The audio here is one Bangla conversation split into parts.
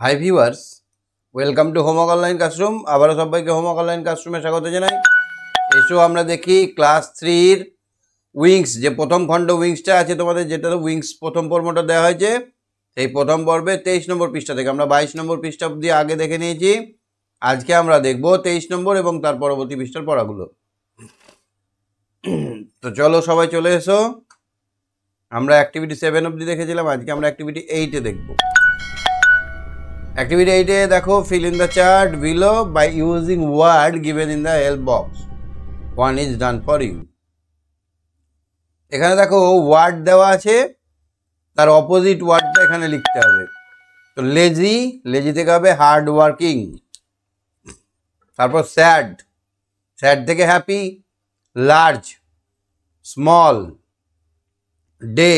Hi viewers, welcome to homework online classroom. আবারও সবাইকে হোমওয়ার্ক অনলাইন ক্লাসরুমে স্বাগত জানাই। এসো আমরা দেখি ক্লাস 3-র উইংস, যে প্রথম খণ্ড উইংসটা আছে তোমাদের, যেটা উইংস প্রথম পর্বটা দেওয়া হয়েছে, সেই প্রথম পর্বে 23 নম্বর পৃষ্ঠা থেকে আমরা 22 নম্বর পৃষ্ঠা অবধি আগে দেখে নিয়েছি। আজকে আমরা দেখব 23 নম্বর এবং তার পরবর্তী পৃষ্ঠার পড়াগুলো। তো চলো সবাই চলে এসো। আমরা অ্যাক্টিভিটি 7 অবধি দেখেছিলাম, আজকে আমরা অ্যাক্টিভিটি 8-এ দেখব। Activity 8-এ দেখো, fill in the chart below by using word given in the help box. One is done for you. এখানে দেখো ওয়ার্ড দেওয়া আছে, তার অপোজিট ওয়ার্ডটা এখানে লিখতে হবে। তো লেজি, লেজি থেকে হবে হার্ড ওয়ার্কিং। তারপর স্যাড, স্যাড থেকে happy. Large, small. Day,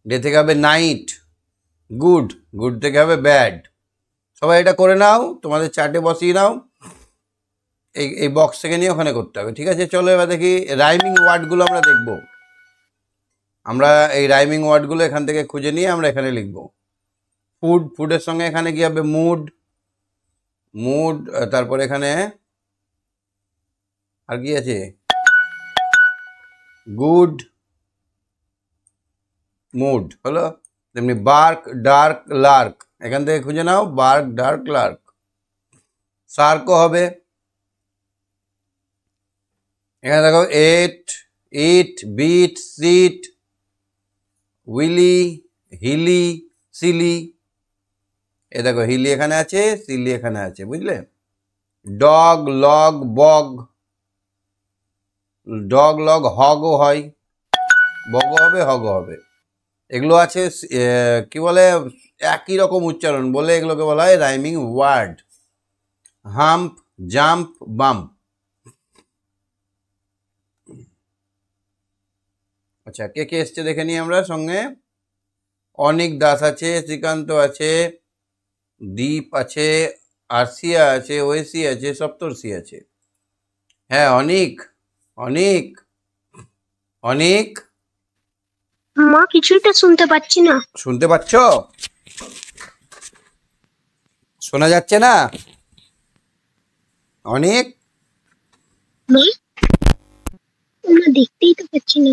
day থেকে হবে নাইট। গুড, গুড থেকে হবে ব্যাড। সবাই এটা করে নাও, তোমাদের চার্টে বসিয়ে নাও। এই বক্স থেকে নিয়ে ওখানে করতে হবে, ঠিক আছে? চলো এবার দেখি রাইমিং ওয়ার্ডগুলো আমরা দেখব। আমরা এই রাইমিং ওয়ার্ডগুলো এখান থেকে খুঁজে নিয়ে আমরা এখানে লিখব। ফুড, ফুডের সঙ্গে এখানে কি হবে? Mood, mood. তারপর এখানে আর কি আছে? গুড, মুড হলো। তেমনি বার্ক, ডার্ক, লার্ক, এখান থেকে খুঁজে নাও বার্ক, ডার্ক, লার্ক। সার্কও হবে। এখানে দেখো এট, it, bit, sit, wily, hilly, silly. এ দেখো হিলি এখানে আছে, সিলি এখানে আছে, বুঝলে? Dog, log, bog. Dog, log, হগও হয়, বগও হবে, হগও হবে। এগুলো আছে কি বলে, একই রকম উচ্চারণ বলে এগুলোকে বলা হয় rhyming word. Hump, jump, bump. আচ্ছা, কে কে এসছে দেখে নিই আমরা সঙ্গে। অনিক দাস আছে, শ্রীকান্ত আছে, দীপ আছে, আরসিয়া আছে, ওয়েসি আছে, সপ্তর্ষি আছে। হ্যাঁ অনিক, অনিক, অনিক। মা কিছুটা শুনতে পাচ্ছি না। শুনতে পাচ্ছ? শোনা যাচ্ছে না অনেক? মা দেখতেই তো পাচ্ছি না।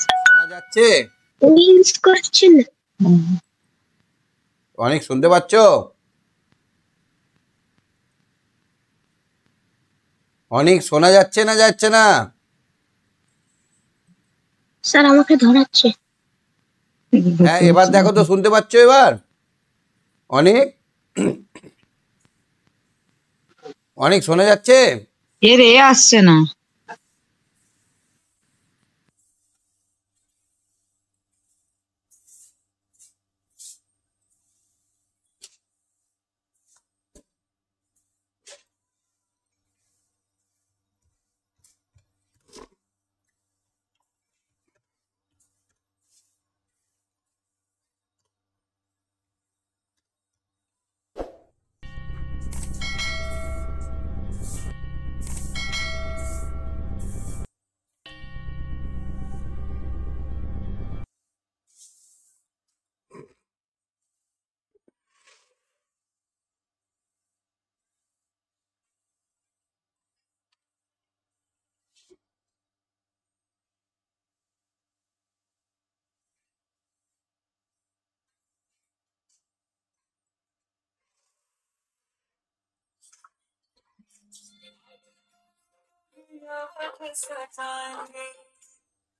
শোনা যাচ্ছে? উইংস করছে না। অনেক শুনতে পাচ্ছ? অনেক শোনা যাচ্ছে না যাচ্ছে না? স্যার আমাকে ধরাচ্ছে। হ্যাঁ এবার দেখো তো, শুনতে পাচ্ছ এবার? অনেক, অনেক শোনা যাচ্ছে? এর এ আসছে না।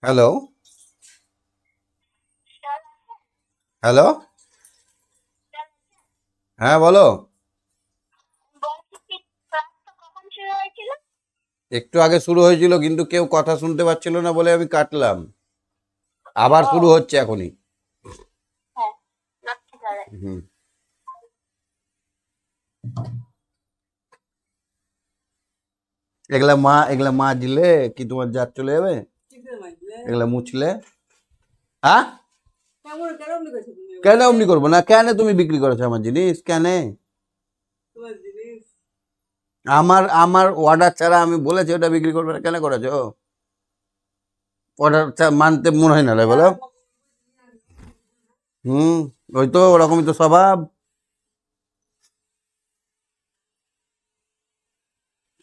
হ্যালো, হ্যালো, হ্যাঁ বলো। একটু আগে শুরু হয়েছিল, কিন্তু কেউ কথা শুনতে পাচ্ছিল না বলে আমি কাটলাম। আবার শুরু হচ্ছে এখনই। হুম, এগুলা মা দিলে কি তোমার জাত চলে যাবে? এগুলা মুছলে? হ্যাঁ কেন অমনি করবো না? কেন তুমি বিক্রি করেছো আমার জিনিস? কেন? আমার আমার অর্ডার ছাড়া আমি বলেছি ওটা বিক্রি করবে না, কেন করেছো? অর্ডার মানতে মনে হয় না রে, বলো। হুম, ওই তো ওরকমই তো স্বভাব।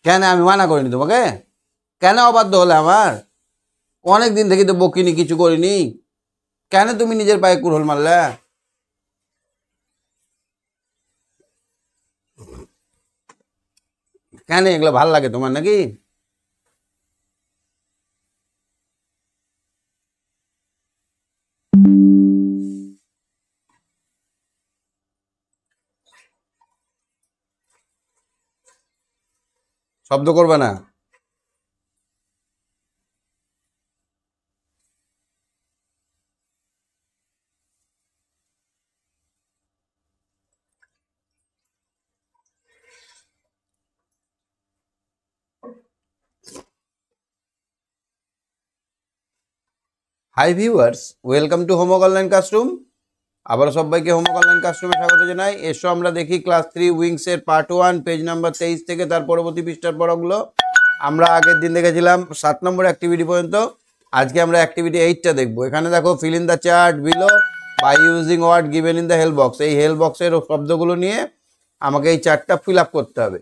কেন আমি মানা করিনি তোমাকে? কেন অবাধ্য হলে আমার? অনেক দিন থেকে তো বকিনি, কিছু করিনি, কেন তুমি নিজের পায়ে কুড়োল মারলে? কেন এগুলো ভাল লাগে তোমার নাকি? শব্দ করবে না। Hi viewers, welcome to homework online classroom. আবার সবাইকে হোমওয়ার্ক অনলাইন ক্লাসরুমে স্বাগত জানাই। এসো আমরা দেখি ক্লাস 3 উইংসের পার্ট 1 পেজ নাম্বার 23 থেকে তার পরবর্তী পৃষ্ঠার পড়াগুলো। আমরা আগের দিন দেখেছিলাম 7 নম্বর অ্যাক্টিভিটি পর্যন্ত। আজকে আমরা অ্যাক্টিভিটি 8টা দেখবো। এখানে দেখো, fill in the chart below by using word given in the help box. এই হেল্প বক্সের শব্দগুলো নিয়ে আমাকে এই চার্টটা ফিল আপ করতে হবে।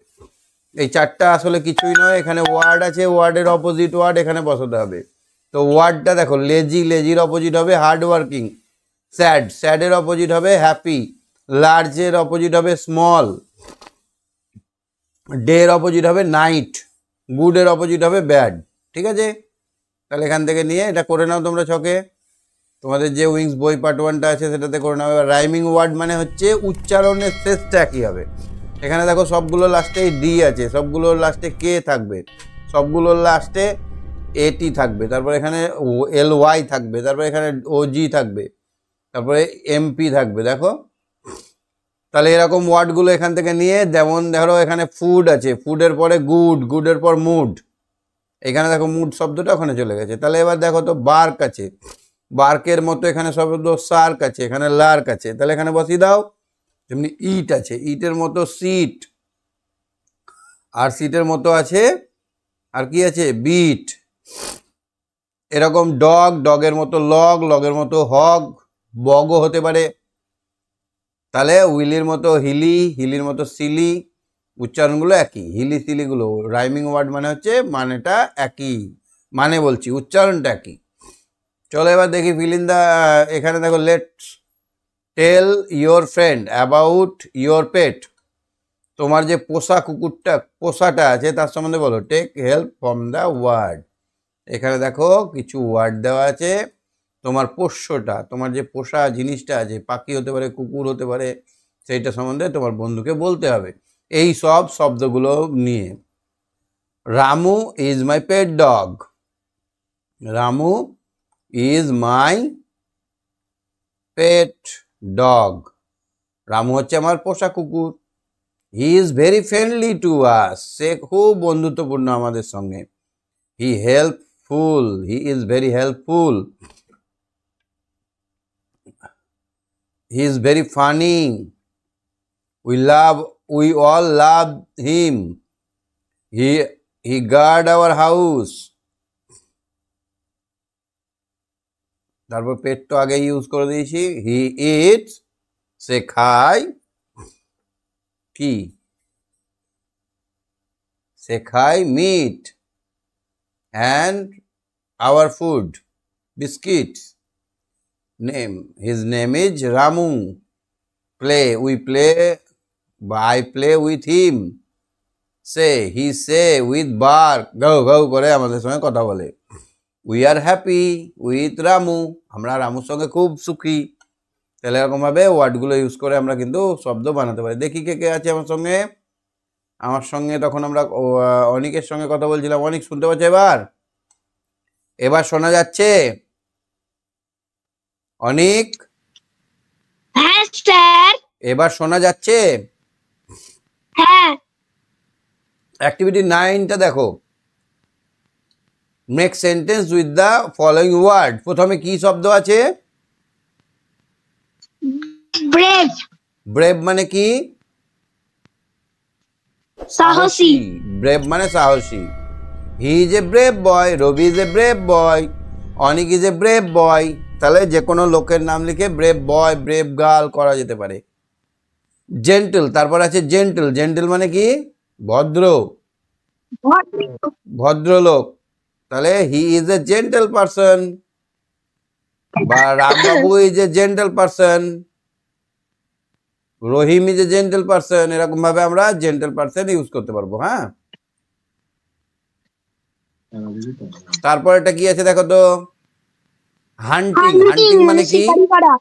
এই চারটা আসলে কিছুই নয়, এখানে ওয়ার্ড আছে, ওয়ার্ডের অপোজিট ওয়ার্ড এখানে বসাতে হবে। তো ওয়ার্ডটা দেখো, লেজি, লেজির অপোজিট হবে হার্ড ওয়ার্কিং। স্যাড, স্যাডের অপোজিট হবে হ্যাপি। লার্জের অপোজিট হবে স্মল। ডের অপোজিট হবে নাইট। গুডের অপোজিট হবে ব্যাড। ঠিক আছে, তাহলে এখান থেকে নিয়ে এটা করে নাও তোমরা ছকে। তোমাদের যে উইংস বই পার্ট 1টা আছে সেটাতে করে নাও। এবার রাইমিং ওয়ার্ড মানে হচ্ছে উচ্চারণের শেষটা একই হবে। এখানে দেখো সবগুলো লাস্টে ডি আছে, সবগুলোর লাস্টে কে থাকবে, সবগুলোর লাস্টে এটি থাকবে, তারপর এখানে এল ওয়াই থাকবে, তারপর এখানে ও জি থাকবে, তারপরে এমপি থাকবে। দেখো, তাহলে এরকম ওয়ার্ডগুলো এখান থেকে নিয়ে, যেমন ধরো এখানে ফুড আছে, ফুডের পরে গুড, গুডের পর মুড, এখানে দেখো মুড শব্দটা ওখানে চলে গেছে। তাহলে এবার দেখো তো বার্ক আছে, বার্কের মতো এখানে শব্দ সার্ক আছে, এখানে লার্ক আছে, তাহলে এখানে বসিয়ে দাও। যেমনি ইট আছে, ইটের মতো সিট, আর সিটের মতো আছে আর কি আছে বিট। এরকম ডগ, ডগের মতো লগ, লগের মতো হগ, বগও হতে পারে। তাহলে উইলির মতো হিলি, হিলির মতো সিলি, উচ্চারণগুলো একই। হিলি সিলিগুলো রাইমিং ওয়ার্ড মানে হচ্ছে মানেটা একই, মানে বলছি উচ্চারণটা একই। চলো এবার দেখি ফিল ইন দা। এখানে দেখো, let's tell your friend about your pet. তোমার যে পোষা কুকুরটা, পোষাটা আছে তার সম্বন্ধে বলো। Take help from the word. এখানে দেখো কিছু ওয়ার্ড দেওয়া আছে। তোমার পোষ্যটা, তোমার যে পোষা জিনিসটা আছে, পাখি হতে পারে, কুকুর হতে পারে, সেইটা সম্বন্ধে তোমার বন্ধুকে বলতে হবে এই সব শব্দগুলো নিয়ে। Ramu is my pet dog. Ramu is my pet dog. Ramu হচ্ছে আমার পোষা কুকুর। He is very friendly to us. সে খুব বন্ধুত্বপূর্ণ আমাদের সঙ্গে। He helpful, he is very helpful. He is very funny. We all love him. He guard our house. তারপর পেট তো আগে ইউজ করে দিয়েছি। হি ইটস, সে খায় কি, সে খায় meat and our food, biscuits. Name, his name is Ramu. Play, we play, I play with him. Say, he say with bark, গাউ গাউ করে আমাদের সঙ্গে কথা বলে। We are happy with Ramu, আমরা রামুর সঙ্গে খুব সুখী। তাহলে এরকমভাবে ওয়ার্ডগুলো ইউজ করে আমরা কিন্তু শব্দ বানাতে পারি। দেখি কে কে আছে আমার সঙ্গে। আমার সঙ্গে তখন আমরা অনিকের সঙ্গে কথা বলছিলাম। অনিক শুনতে পাচ্ছে এবার? এবার শোনা যাচ্ছে? অনিক, হ্যাঁ স্যার। এবার শোনা যাচ্ছে? হ্যাঁ। অ্যাক্টিভিটি 9টা দেখো। Make sentence with the following word. প্রথমে কি শব্দ আছে? ব্রেভ, ব্রেভ মানে কি? সাহসী। ব্রেভ মানে সাহসী। He is a brave boy, Rabi is a brave boy. Anik is a brave boy, তাহলে যে কোনো লোকের নাম লিখে ব্রেভ বয়, ব্রেভ গার্ল করা যেতে পারে। জেন্টল, তারপর আছে জেন্টল, জেন্টল মানে কি? ভদ্র, ভদ্রলোক, তাহলে he is a gentle person, বা Rambabu is a gentle person, Rahim is a gentle person, এরকম ভাবে আমরা জেন্টল পারসন ইউজ করতে পারবো। হ্যাঁ, তারপর এটা কি আছে দেখো তো, হান্টিং, হান্টিং মানে কি? শিকারি করা।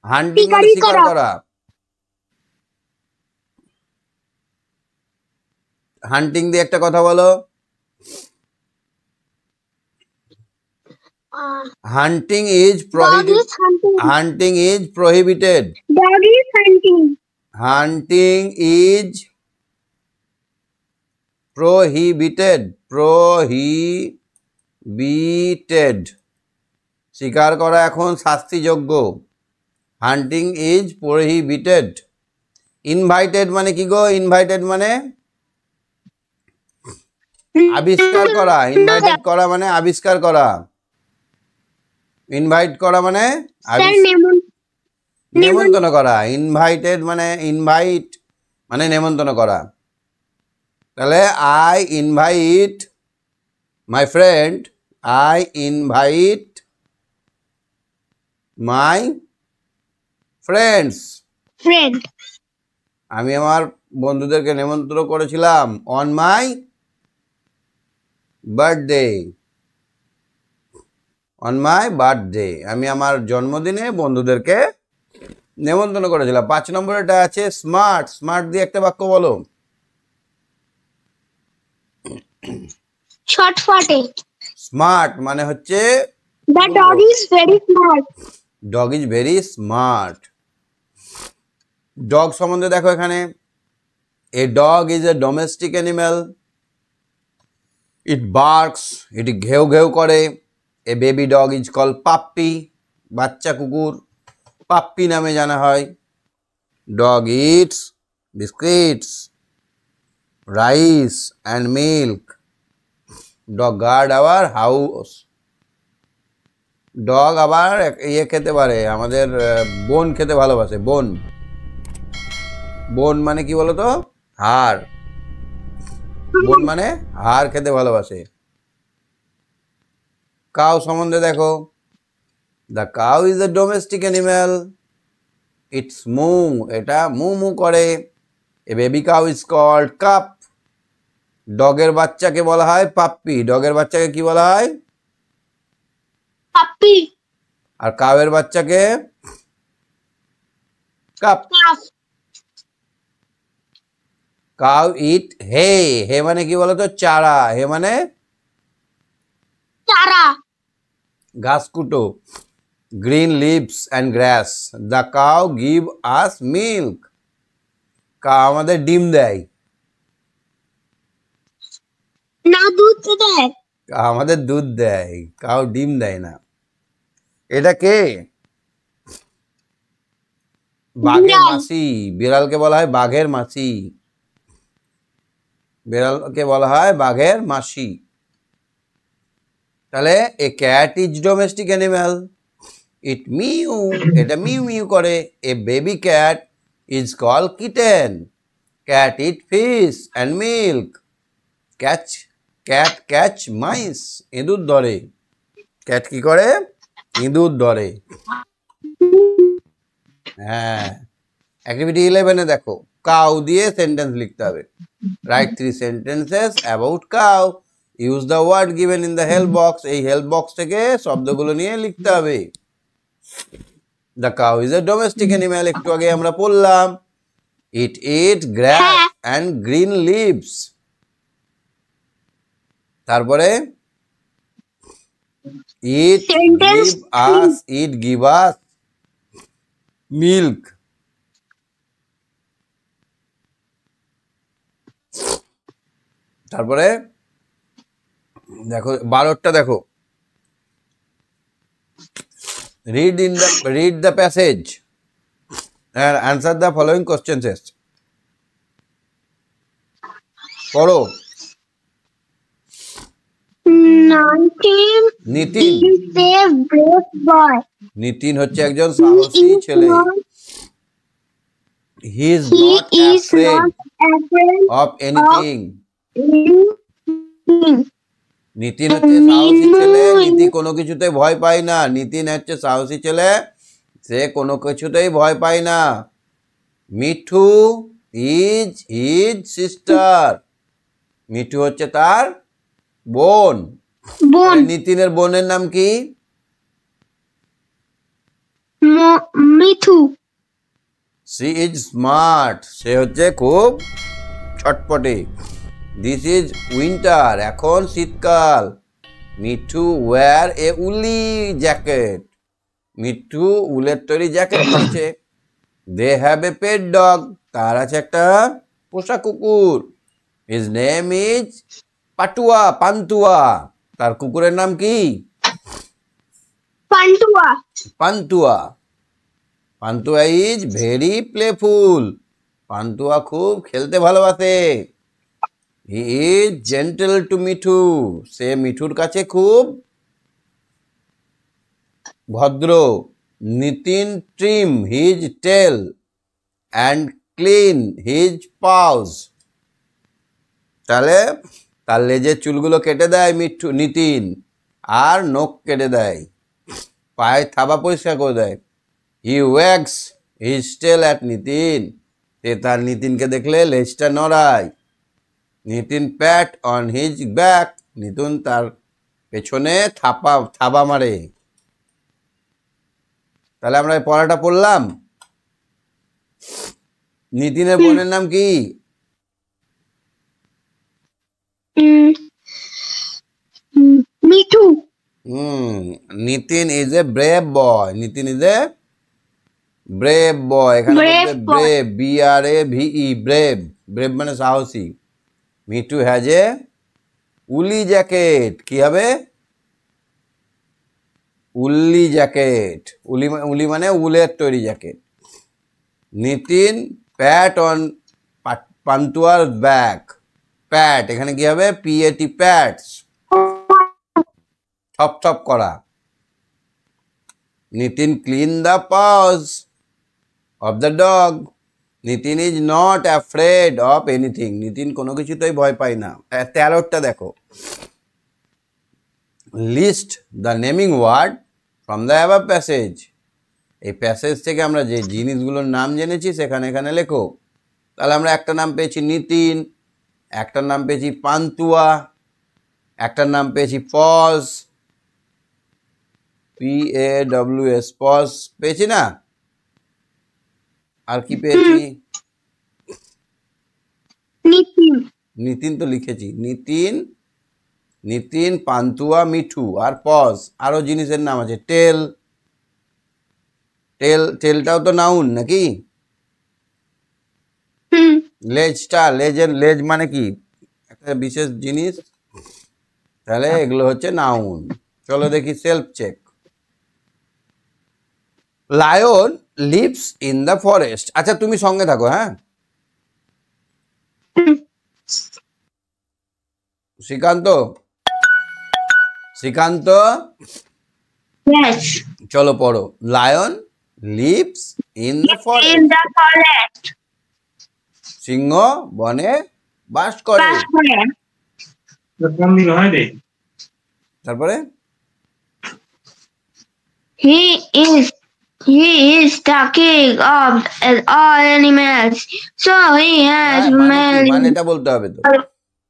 হান্টিং মানে শিকারি শিকার করা। করা। হান্টিং দিয়ে একটা কথা বলো। Hunting is prohibited, hunting is prohibited, Dog is hunting. Hunting is prohibited, prohibited, শিকার করা এখন শাস্তিযোগ্য। হান্টিং ইজ প্রহিবিটেড। ইনভাইটেড মানে কি গো? ইনভাইটেড মানে আবিষ্কার করা। ইনভাইটেড করা মানে আবিষ্কার করা। ইনভাইট করা মানে Sir, নেমন্তন্ন করা। ইনভাইটেড মানে ইনভাইট মানে নেমন্তন্ন করা। তাহলে I invite my friend, I invite my friends, friend. আমি আমার বন্ধুদেরকে নেমন্ত্রণ করেছিলাম on my birthday, on my birthday, আমি আমার জন্মদিনে বন্ধুদেরকে নেমন্তন্ন করেছিলাম। 5 নম্বরটা আছে স্মার্ট। স্মার্ট দিয়ে একটা বাক্য বলো। Shortfooted. স্মার্ট মানে হচ্ছে The dog is very smart. Dog is very smart. Dog সম্বন্ধে দেখো এখানে, a dog is a domestic animal, it barks, এটি ঘেউ ঘেউ করে। A baby dog is call puppy, বাচ্চা কুকুর পাপ্পি নামে জানা হয়। Dog eats biscuits, rice and milk. Dog guard our house. Dog আবার ইয়ে খেতে পারে, আমাদের বোন খেতে ভালোবাসে। বোন, বোন মানে কি বলো তো? হাড়। বোন মানে হাড় খেতে ভালোবাসে। কাউ সম্বন্ধে দেখো, the cow is a domestic animal, its moo, এটা মু মু করে। A baby cow is called calf. ডগের বাচ্চাকে বলা হয় পাপ্পি। ডগের বাচ্চাকে কি বলা হয়? Puppy. আর কাউয়ের বাচ্চাকে calf. Calf. Cow eat hay. Hay মানে কি বলতো? চারা। হে মানে Tara. ঘাস কুটো। Green leaves and grass. The cow give us milk. Cow আমাদের ডিম দেয়। না দুধ দেয়। কাউ আমাদের দুধ দেয়, কাউ ডিম দেয় না। এটা কে? বাঘের বিড়াল। মাসি। বিড়ালকে বলা হয় বাঘের মাসি। বিড়ালকে বলা হয় বাঘের মাসি। তাহলে a cat is domestic animal, it mew, এটা মিউ মিউ করে। A baby cat is call kitten, cat eat fish and milk. Cat catch mice, ইঁদুর ধরে। ক্যাট কি করে? ইঁদুর ধরে। হ্যাঁ, অ্যাক্টিভিটি 11-এ দেখো, কাউ দিয়ে সেন্টেন্স লিখতে হবে। Write 3 sentences about cow, use the word given in the help box. এই হেল্প বক্স থেকে শব্দগুলো নিয়ে লিখতে হবে। The cow is a domestic animal, একটু আগে আমরা পড়লাম। It eat grass and green leaves. তারপরে it Sentence give us milk। তারপরে দেখো 12টা দেখো, read the passage and answer the following questions। পড়ো। Nineteen Nitin is a brave boy. Nitin হচ্ছে একজন সাহসী He is ছেলে not, he is he not is afraid not afraid of anything anything. Nitin হচ্ছে সাহসী ছেলে নীতি কোনো কিছুতে ভয় পায় না নিতিন হচ্ছে সাহসী ছেলে সে কোনো কিছুতেই ভয় পায় না Mithu is his sister Mithu হচ্ছে তার বোন Bone. নিতিনের বোনের নাম কি Mithu. সি ইজ স্মার্ট সে হচ্ছে খুব ছটপটে দিস ইজ উইন্টার এখন শীতকাল মিঠু ওয়্যার এ উলি জ্যাকেট মিঠু উলের তৈরি জ্যাকেট পরেছে দে হ্যাভ এ পেট ডগ তার আছে একটা পোষা কুকুর হিজ নেম ইজ পান্তুয়া তার কুকুরের নাম কি Pantua. Pantua is very playful Pantua খুব খেলতে ভালোবাসে he is gentle to Mithu সে মিঠুর কাছে খুব ভদ্র Nitin trim his tail and clean his paws তাহলে তার লেজের চুলগুলো কেটে দেয় নিতিন আর নখ কেটে দেয় পায়ে থাবা পরিষ্কার করে দেয় he wags his tail at Nitin সে তার নিতিনকে দেখলে লেজটা নড়ায় Nitin pat on his back Nitin তার পেছনে থাবা মারে তাহলে আমরা এই পড়াটা পড়লাম নিতিনের বোনের নাম কি Mithu. Nitin is a brave boy Nitin is a brave বয় এখানে Brave boy. Brave BRAVE brave brave মানে সাহসী মিঠু হ্যাজ এ উলি জ্যাকেট কি হবে উল্লি জ্যাকেট উলি মানে উলের তৈরি জ্যাকেট নিতিন প্যাট অন পান্তুয়ার ব্যাক প্যাট এখানে কি হবে PAT প্যাটস থপ থপ করা Nitin clean the paws of the dog Nitin is not afraid of anything Nitin কোনো কিছুতেই ভয় পায় না 13টা দেখো list the naming word from the above passage এই প্যাসেজ থেকে আমরা যে জিনিসগুলোর নাম জেনেছি সেখানে এখানে লেখো তাহলে আমরা একটা নাম পেয়েছি নিতিন একটার নাম পেয়েছি পান্তুয়া একটার নাম পেয়েছি পজ PAWS পজ পেয়েছি না আর কি পেয়েছি Nitin. নিতিন তো লিখেছি নিতিন পান্তুয়া মিঠু আর পজ আরো জিনিসের নাম আছে টেলটাও তো নাউন নাকি লেজ মানে কি একটা বিশেষ জিনিস তাহলে এগুলো হচ্ছে নাউন চলো দেখি self check lion lives in the forest আচ্ছা তুমি সঙ্গে থাকো হ্যাঁ শ্রীকান্ত Yes. চলো পড়ো lion lives in the forest In the forest. সিংহ বনে বাস করে তারপরে He is the king of all animals. So he has many. মানেটা বলতে হবে তো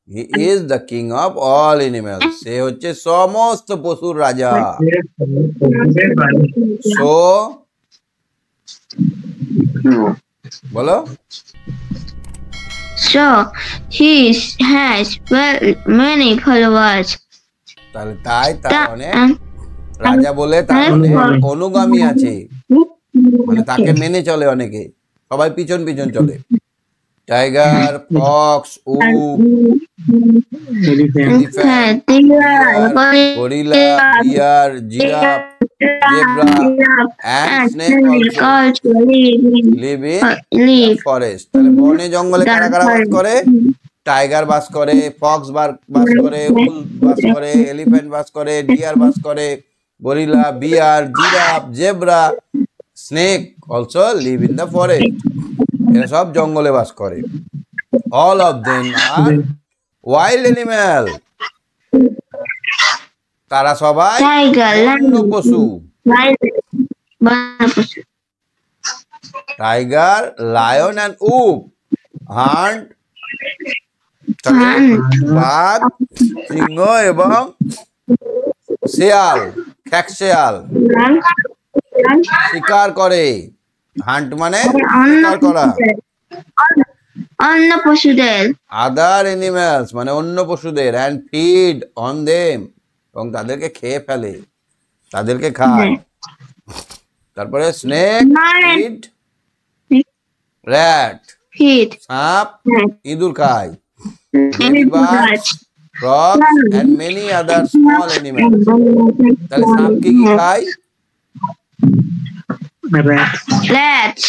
he is the king of all animals সে হচ্ছে সমস্ত পশুর রাজা সো বলো So he has many followers. তাহলে তাই তার তা- অনেক রাজা বলে তার অনেক অনুগামী আছে মানে তাকে মেনে চলে অনেকে সবাই পিছন পিছন চলে টাইগার ফক্স উট gorilla bear giraffe zebra and snake also live in Live. Forest তাহলে বনে জঙ্গলে কারা কারা বাস করে টাইগার বাস করে, ফক্স বাস করে, উল বাস করে, এলিফ্যান্ট বাস করে, ডিয়ার বাস করে, gorilla, bear, giraffe, zebra, snake also live in the forest. এরা সব জঙ্গলে বাস করে। All of them are wild animal. তারা সবাই টাইগার, বন্য পশু। Tiger, lion and wolf hunt বাঘ, সিংহ এবং শেয়াল, খ্যাকশেয়াল শিকার করে। হান্ট মানে শিকার করা। অন্য পশুদের। আদার এনিম্যালস মানে অন্য পশুদের, অ্যান্ড ফিড অন দেম এবং তাদেরকে খেয়ে ফেলে, তাদেরকে খায়। তারপরে স্নেক, ফিড, র্যাট ফিড, সাপ, ইঁদুর খায়, baby birds, frogs and many other small animals. তাহলে সাপ কি কি খায়? rats,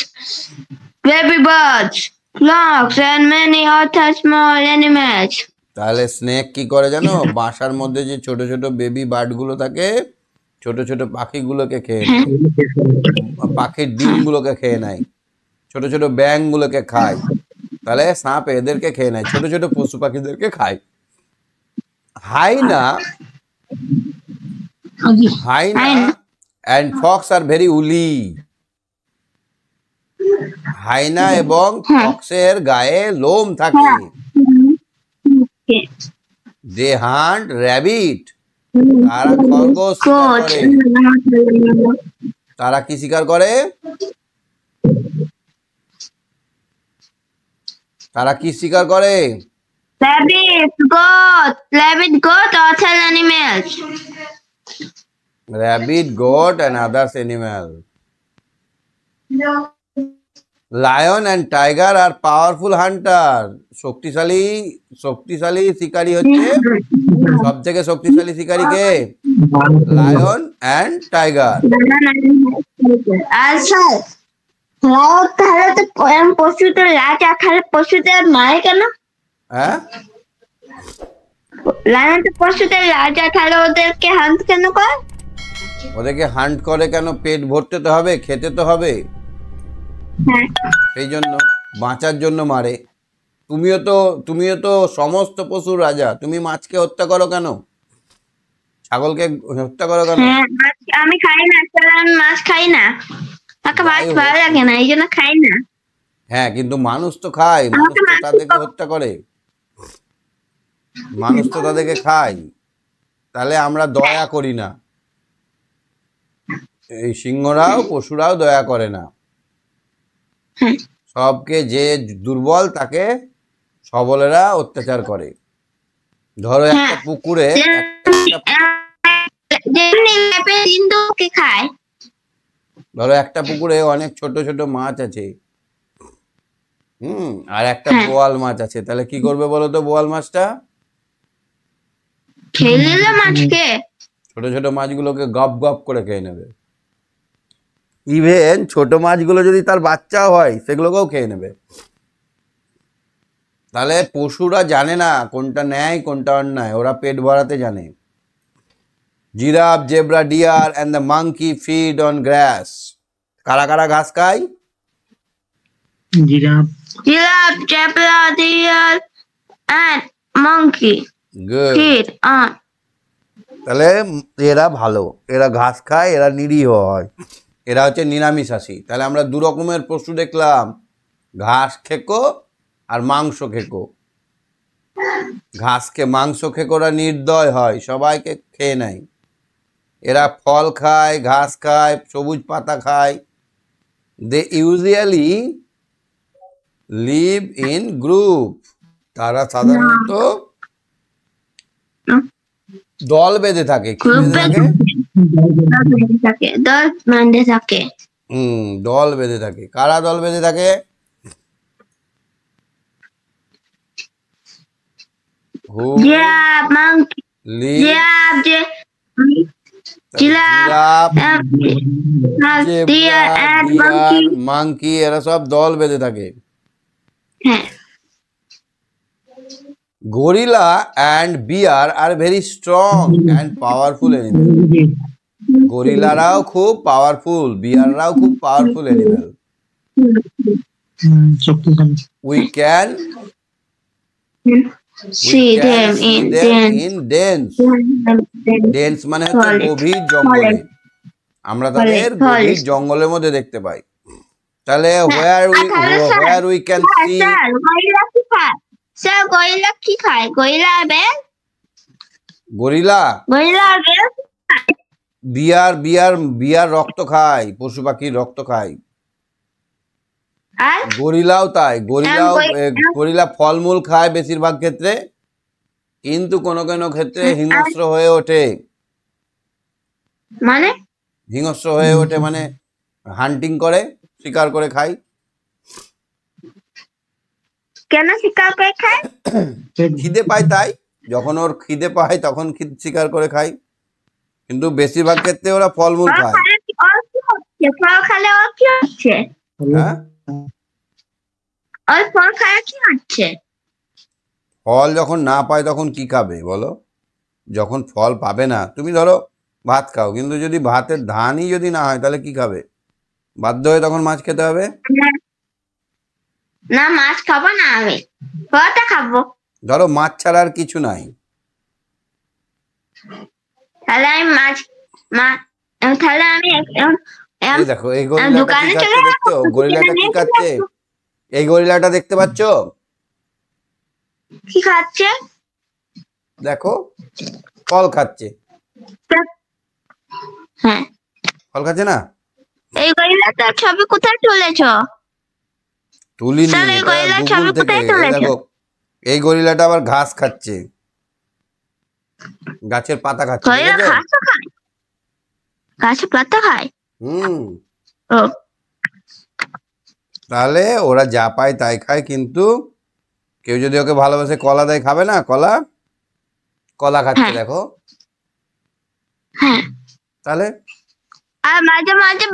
baby birds, frogs, and many other small animals. তাহলে স্নেক কি করে জানো? বাসার মধ্যে যে ছোট ছোট বেবি বার্ড গুলো থাকে, ছোট ছোট পাখিগুলোকে খেয়ে নেয়, পাখির ডিমগুলোকে খেয়ে নেয়, ছোট ছোট ব্যাঙ গুলোকে খায়। তাহলে সাপ এদেরকে খেয়ে নেয়, ছোট ছোট পশু পাখিদেরকে খায়। Hyena and Fox are very উলি। হাইনা এবং ফক্সের গায়ে লোম থাকে। দে হান্ট র্যাবিট, তারা খরগোশ শিকার করে। তারা কি শিকার করে? তারা কি শিকার করে? Rabbit, goat, other animals. Rabbit, goat and others animal. Lion and tiger are powerful hunter. শক্তিশালী শিকারী হচ্ছে, সব থেকে শক্তিশালী শিকারী কে? Lion and tiger. আচ্ছা, তাহলে তো পশুদের রাজা, খালে পশুদের মারে কেন? হ্যাঁ, লায়ন তো পশুদের রাজা, তাহলে ওদেরকে হান্ট কেন করে? ওদেরকে হান্ট করে কেন? পেট ভরতে তো হবে, খেতে তো হবে, হ্যাঁ, সেই জন্য বাঁচার জন্য মারে। তুমিও তো সমস্ত পশুর রাজা, তুমি মাছকে হত্যা করো কেন? ছাগলকে হত্যা করো কেন? হ্যাঁ, আমি খাই না, আমি মাছ খাই না, আমাকে মাছ ভালো লাগে না, এই জন্য খাই না। হ্যাঁ, কিন্তু মানুষ তো খায়, মানুষ তো তাদেরকে হত্যা করে, মানুষ তো তাদেরকে খায়। তাহলে আমরা দয়া করি না, এই সিংহরাও পশুরাও দয়া করে না। সবকে, যে দুর্বল তাকে সবলেরা অত্যাচার করে। ধরো একটা পুকুরে অনেক ছোট ছোট মাছ আছে, আর একটা বোয়াল মাছ আছে, তাহলে কি করবে বলো তো? বোয়াল মাছটা ছোট ছোট মাছগুলোকে গপ গপ করে খেয়ে নেবে। ইভেন ছোট মাছগুলো যদি তার বাচ্চাও হয়, সেগুলোকেও খেয়ে নেবে। তাহলে পশুরা জানে না কোনটা ন্যায় কোনটা অন্যায়, ওরা পেট ভরাতে জানে। Giraffe, zebra, dear and the monkey feed on grass. কারা কারা ঘাস খায়? Giraffe, zebra, deer, and monkey good. feed on. তাহলে এরা ভালো, এরা ঘাস খায়, এরা নিরীহ হয়, এরা হচ্ছে নিরামিষাশী। তাহলে আমরা দু রকমের পশু দেখলাম, ঘাস খেকো আর মাংস খেকো। মাংস খেকোরা নির্দয় হয়, সবাইকে খেয়ে নেয়। এরা ফল খায়, ঘাস খায়, সবুজ পাতা খায়। দে ইউজুয়ালি লিভ ইন গ্রুপ। তারা সাধারণত দল বেঁধে থাকে। কি বেঁধে থাকে? দল বেঁধে থাকে। কারা দল বেঁধে থাকে? মাংকি, এরা সব দল বেঁধে থাকে। gorilla and bear are very strong and powerful animals. গরিলারাও খুব পাওয়ারফুল, বিয়াররাও খুব powerful animal. We can See them in dens. Dense মানে হচ্ছে Forest. গভীর জঙ্গলে, Forest. আমরা তাদের Forest. গভীর জঙ্গলের মধ্যে দেখতে পাই। তাহলে where we can see sir gorilla কি খায়? স্যার গরিলা কি খায়? Gorilla bell? Gorilla, gorilla bell? Bear রক্ত খায়, পশু পাখির রক্ত খায়। আর গরিলাও তাই, গরিলা- গরিলা ফলমূল খায় বেশিরভাগ ক্ষেত্রে, কিন্তু কোনো কোনো ক্ষেত্রে হিংস্র হয়ে ওঠে। মানে হিংস্র হয়ে ওঠে মানে হান্টিং করে, শিকার করে খায়। কেন শিকার করে খায়? খিদে পায় তাই, যখন ওর খিদে পায় তখন শিকার করে খায়, কিন্তু বেশিরভাগ ক্ষেত্রে ওরা ফলমূল ফল খায়। খেলে ওর কি হচ্ছে? ফল খেলে ওর কি হচ্ছে? হ্যাঁ, ওর ফল খেলে কি হচ্ছে? ফল যখন না পায় তখন কি খাবে বলো? যখন ফল পাবে না, তুমি ধরো ভাত খাও, কিন্তু যদি ভাতের ধানই যদি না হয় তাহলে কি খাবে? বাধ্য হয়ে তখন মাছ খেতে হবে। না মাছ খাবো না আমি, ফলটা খাবো। ধরো মাছ ছাড়া আর কিছু নাই, তাহলে আমি তাহলে আমি এই দেখো এই গরিলাটা কি দোকানে খাচ্ছে চলে দেখছো? যাবো। গরিলাটা কি খাচ্ছে? এই গরিলাটা দেখতে পাচ্ছো? কি খাচ্ছে? দেখো ফল খাচ্ছে। হ্যাঁ, ফল খাচ্ছে না? এই গরিলাটার ছবি কোথায় তুলেছ? তুলিনি, স্যার, এই এটা গরিলার গুগল ছবি থেকে। কোথায় এই তুলেছো? দেখো এই গরিলাটা আবার ঘাস খাচ্ছে, গাছের পাতা খাচ্ছে, গরিলা ঠিক আছে? ঘাসও খায়? গাছে পাতা খায়? হুম, ও তাহলে ওরা যা পায় তাই খায়, কিন্তু কেউ যদি ওকে ভালোবাসে কলা দেয়, খাবে না? কলা খাচ্ছে, হ্যাঁ। দেখো। হ্যাঁ, তাহলে আর মাঝে মাঝে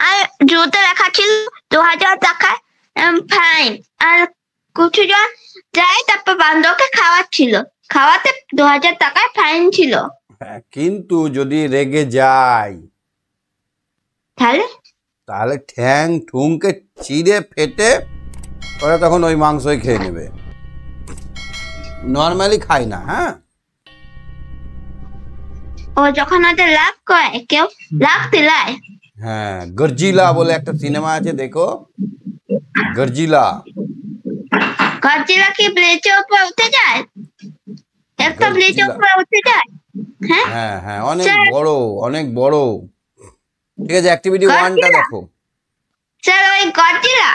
আর জুতে লেখা ছিল 2000 টাকায় ফাইন, আর কিছু জন যায় তারপর বান্দরকে খাওয়াচ্ছিল, খাওয়াতে 2000 টাকায় ফাইন ছিল। হ্যাঁ, কিন্তু যদি রেগে যায় তাহলে তাহলে ঠ্যাং ঠুংকে চিড়ে ফেটে ওরা তখন ওই মাংসই খেয়ে নেবে, নর্মালি খায় না। হ্যাঁ, ও যখন ওদের লাভ করে, কেউ লাভ দিলায়, হ্যাঁ, গর্জিলা বলে একটা সিনেমা আছে, দেখো গর্জিলা। গজিলা কি ব্রিজের উপর উঠে যায়? একটা ব্রিজের গর্জিলা। উপর উঠে যায়? হ্যাঁ, হ্যাঁ হ্যাঁ, অনেক স্যার। বড়, অনেক বড়। ঠিক আছে, অ্যাক্টিভিটি 1টা দেখো, স্যার ওই গজিলা,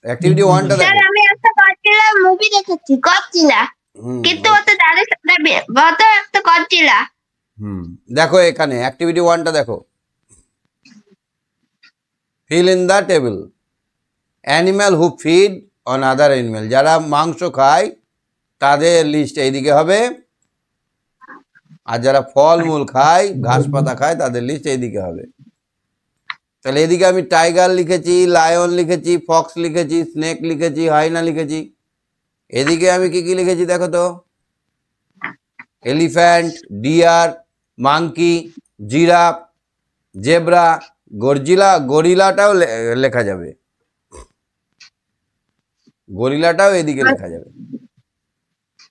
অ্যাক্টিভিটি 1টা স্যার দেখো। আমি একটা গজিলা মুভি দেখেছি, গজিলা, হুম, কিন্তু ওতে দাঁড়িয়ে বড় একটা গজিলা। হুম, দেখো এখানে অ্যাক্টিভিটি 1টা দেখো। Fill in the table. Animal who feed on other animal, যারা মাংস খায় তাদের লিস্ট এইদিকে হবে, আর যারা ফলমূল খায়, ঘাস পাতা খায়, তাদের লিস্ট এইদিকে হবে। তাহলে এদিকে আমি টাইগার লিখেছি, লায়ন লিখেছি, ফক্স লিখেছি, স্নেক লিখেছি, হাইনা লিখেছি। এদিকে আমি কি কি লিখেছি দেখো তো? Elephant, deer, monkey, giraffe, zebra, গরিলাটাও লেখা যাবে, গরিলাটাও এদিকে লেখা যাবে।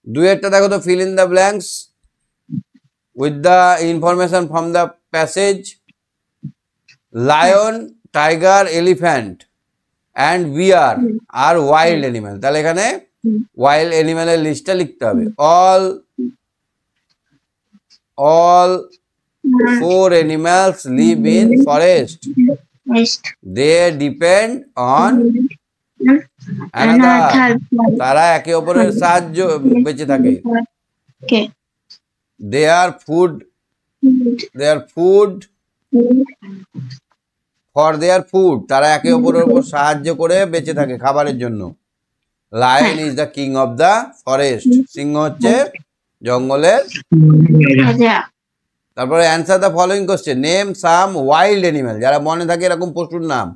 2-এরটা দেখো তো, fill in the blanks with the information from the passage. Lion, tiger, elephant and bear are wild animal. তাহলে এখানে ওয়াইল্ড অ্যানিম্যালের লিস্টটা লিখতে হবে। all 4 animals live in forest. They depend on another. তারা একে অপরের সাহায্য বেঁচে থাকে। Their food for their food, তারা একে অপরের উপর সাহায্য করে বেঁচে থাকে খাবারের জন্য। Lion is the king of the forest. সিংহ হচ্ছে জঙ্গলের। তারপরে answer the following question. Name some wild animal, যারা মনে থাকে এরকম পশুর নাম।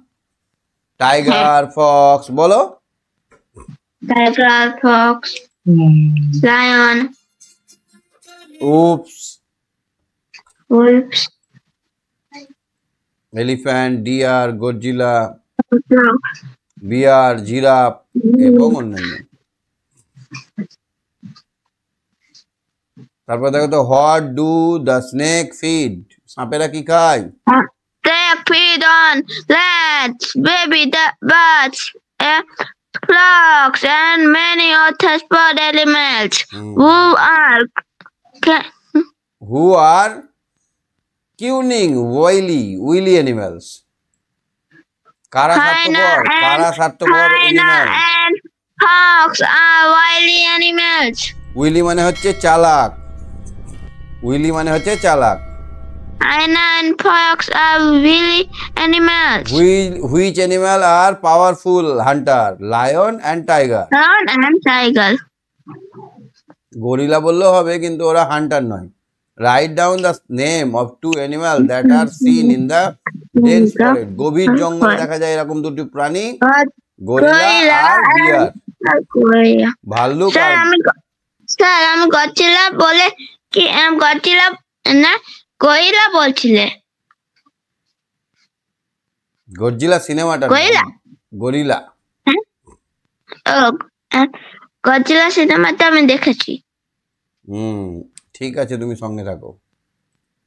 টাইগার, ফক্স, বলো। tiger, fox, lion, oops, wolves, elephant, deer, Godzilla, dog, bear, giraffe এবং অন্যান্য। তারপর দেখো তো, what do the snake feed? Sapera কি খায়? they feed on rats, baby birds, frogs, and many other small animals who are who are cunning wily animals. কারা স্বার্থপর? কারা স্বার্থপর animal? and fox are wily animals. Wily মানে হচ্ছে চালাক, উইলি মানে হচ্ছে চালাক। Hyena and fox are wily animals. Which animal are powerful hunter? Lion and tiger. Lion and tiger. Gorilla বললেও হবে, কিন্তু ওরা হান্টার নয়। Right down the name of two animal that are seen in the dense forest. গভীর জঙ্গলে দেখা যায় এরকম দুটি প্রাণী, গরিলা আর বিয়ার। ভাল্লুক আর স্যার আমি গডজিলা বলে কি গডজিলা না গরিলা বলছিলে? গডজিলা সিনেমাটা, গরিলা? গরিলা। গডজিলা সিনেমাটা আমি দেখেছি। ঠিক আছে, তুমি সঙ্গে থাকো।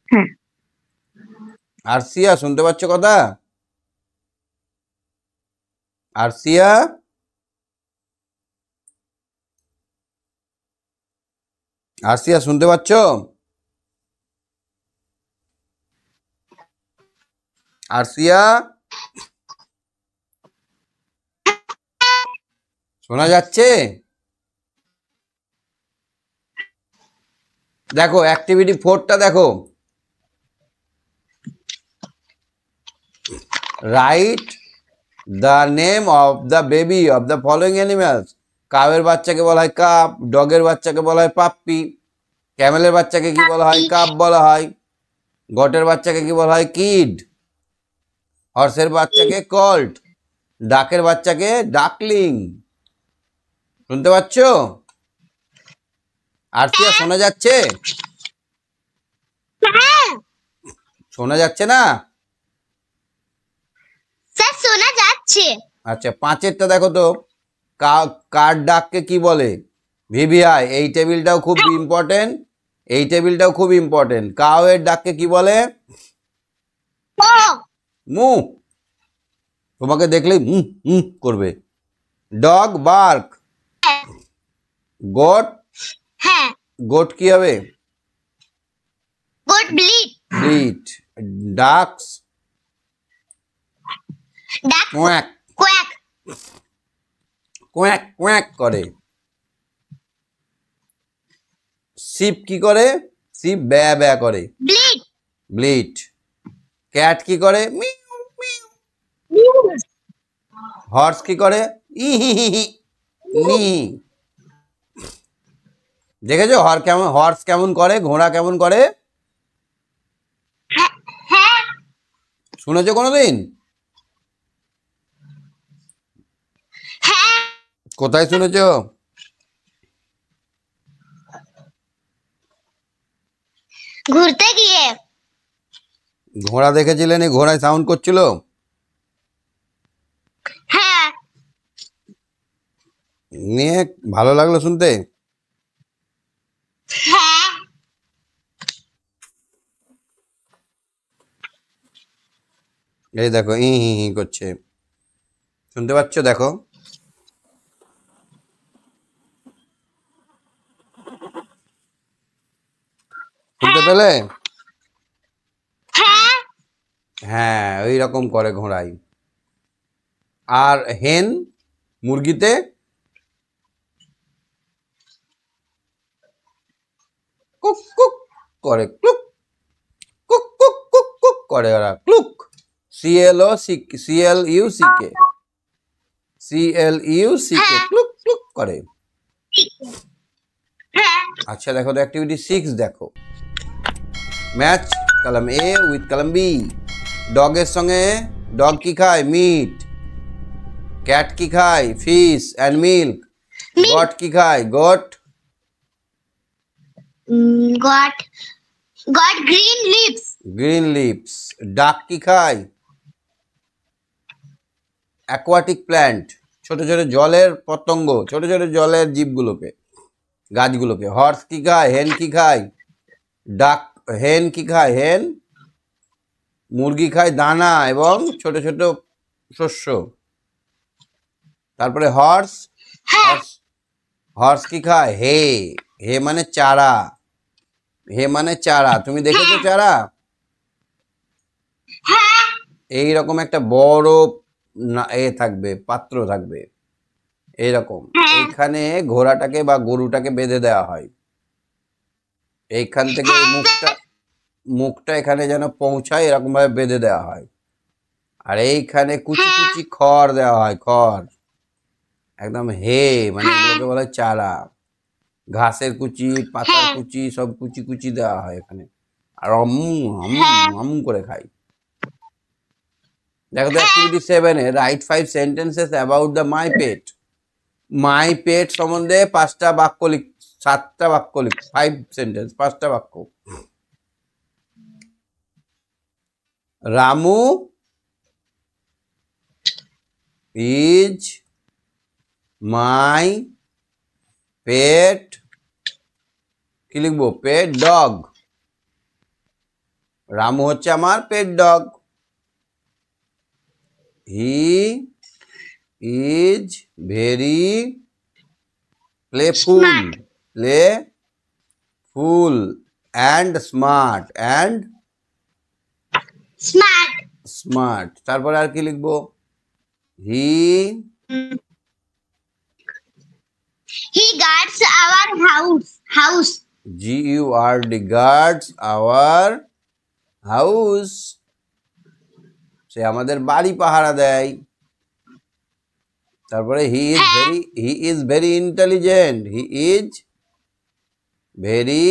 হ্যাঁ। আরসিয়া শুনতে পাচ্ছ কথা? আরসিয়া, আরসিয়া শুনতে পাচ্ছ? আরসিয়া, শোনা যাচ্ছে? দেখো অ্যাক্টিভিটি 4টা দেখো। Write the name of the baby of the following animals. কাউয়ের বাচ্চাকে বলা হয় কাপ, ডগের বাচ্চাকে বলা হয় পাপ্পি, ক্যামেলের বাচ্চাকে কি বলা হয়? কাপ বলা হয়, গটের বাচ্চাকে কি বলা হয়? কিড, হর্সের বাচ্চাকে কল্ট, ডাকের বাচ্চাকে ডাকলিং। শুনতে পাচ্ছ? আরসিয়া শোনা যাচ্ছে? শোনা যাচ্ছে না? স্যার শোনা যাচ্ছে। আচ্ছা, 5এরটা দেখো তো, কার ডাককে কি বলে? ভিভিআই। এই টেবিলটাও খুব ইম্পর্টেন্ট, এই টেবিলটাও খুব ইম্পর্টেন্ট। কাউয়ের ডাককে কি বলে? মু। তোমাকে দেখলেই করবে। Dog bark. গোট, হ্যাঁ গোট কি হবে? Goat bleat. Bleat. Ducks duck quack, quack. Quack quack করে। শিপ কি করে? শিপ ব্যা ব্যা করে, ব্লিড। ব্লিট। ক্যাট কি করে? Mu mu. হর্স কি করে? ই হি হি হি নি। দেখেছো হর্স কেমন করে, ঘোড়া কেমন করে? হ্যাঁ শুনেছো কোনোদিন? হ্যাঁ কোথায় শুনেছো? ঘুরতে গিয়ে। ঘোড়া দেখেছিলেন? এই ঘোড়ায় সাউন্ড করছিল? হ্যাঁ নিয়ে ভালো লাগলো শুনতে? হ্যাঁ এই দেখো ই হি হি করছে, শুনতে পাচ্ছ? দেখো শুনতে পেলে? হ্যাঁ হ্যাঁ, ওই রকম করে ঘোড়াই। আর হেন মুরগিতে কুক কুক করে, Glück cook cook cook cook করে ওরা, ক্লুক। CLUCK, ক্লুক ক্লুক করে। হ্যাঁ আচ্ছা দেখো তো, অ্যাক্টিভিটি 6 দেখো। Match column A with column B. ডগের সঙ্গে ডগ কি খায়? মিট। ক্যাট কি খায়? Fish and milk. গট কি খায়? Goat got green leaves. Green leaves. Duck কি খায়? অ্যাকোয়াটিক প্ল্যান্ট, ছোট ছোট জলের পতঙ্গ, ছোট ছোট জলের জীবগুলোকে, গাছগুলোকে। হর্স কি খায়? হেন কি খায়? ডাক হেন কি খায়? হেন মুরগি খায় দানা এবং ছোট ছোট শস্য। তারপরে হর্স, হর্স হর্স কি খায়? হে। হে মানে চারা, হে মানে চারা। তুমি দেখেছো চারা? এইরকম একটা বড় থাকবে, পাত্র থাকবে এইরকম। এইখানে ঘোড়াটাকে বা গরুটাকে বেঁধে দেওয়া হয়। এইখান থেকে মুখটা এখানে যেন পৌঁছায় এরকম ভাবে বেঁধে দেওয়া হয়। আর এইখানে কুচি কুচি খড় দেওয়া হয়, খড় একদম হে, মানে এগুলোকে বলা হয় চারা। ঘাসের কুচি, পাতার কুচি, সব কুচি কুচি দেওয়া হয় এখানে। আর অম করে খাই। দেখো তো activity 7 A write 5 sentences about the my pet. My pet সম্বন্ধে 5টা বাক্য 7টা বাক্য 5 সেন্টেন্স, 5টা বাক্য। রামু ইজ মাই পেট, কি লিখবো? পেট ডগ। রামু হচ্ছে আমার pet dog. He is very playful, playful and smart, and smart. তারপরে আর কি লিখবো? হি guards our house. GURD guards our house, সে আমাদের বাড়ি পাহারা দেয়। তারপরে হি is very intelligent, he is very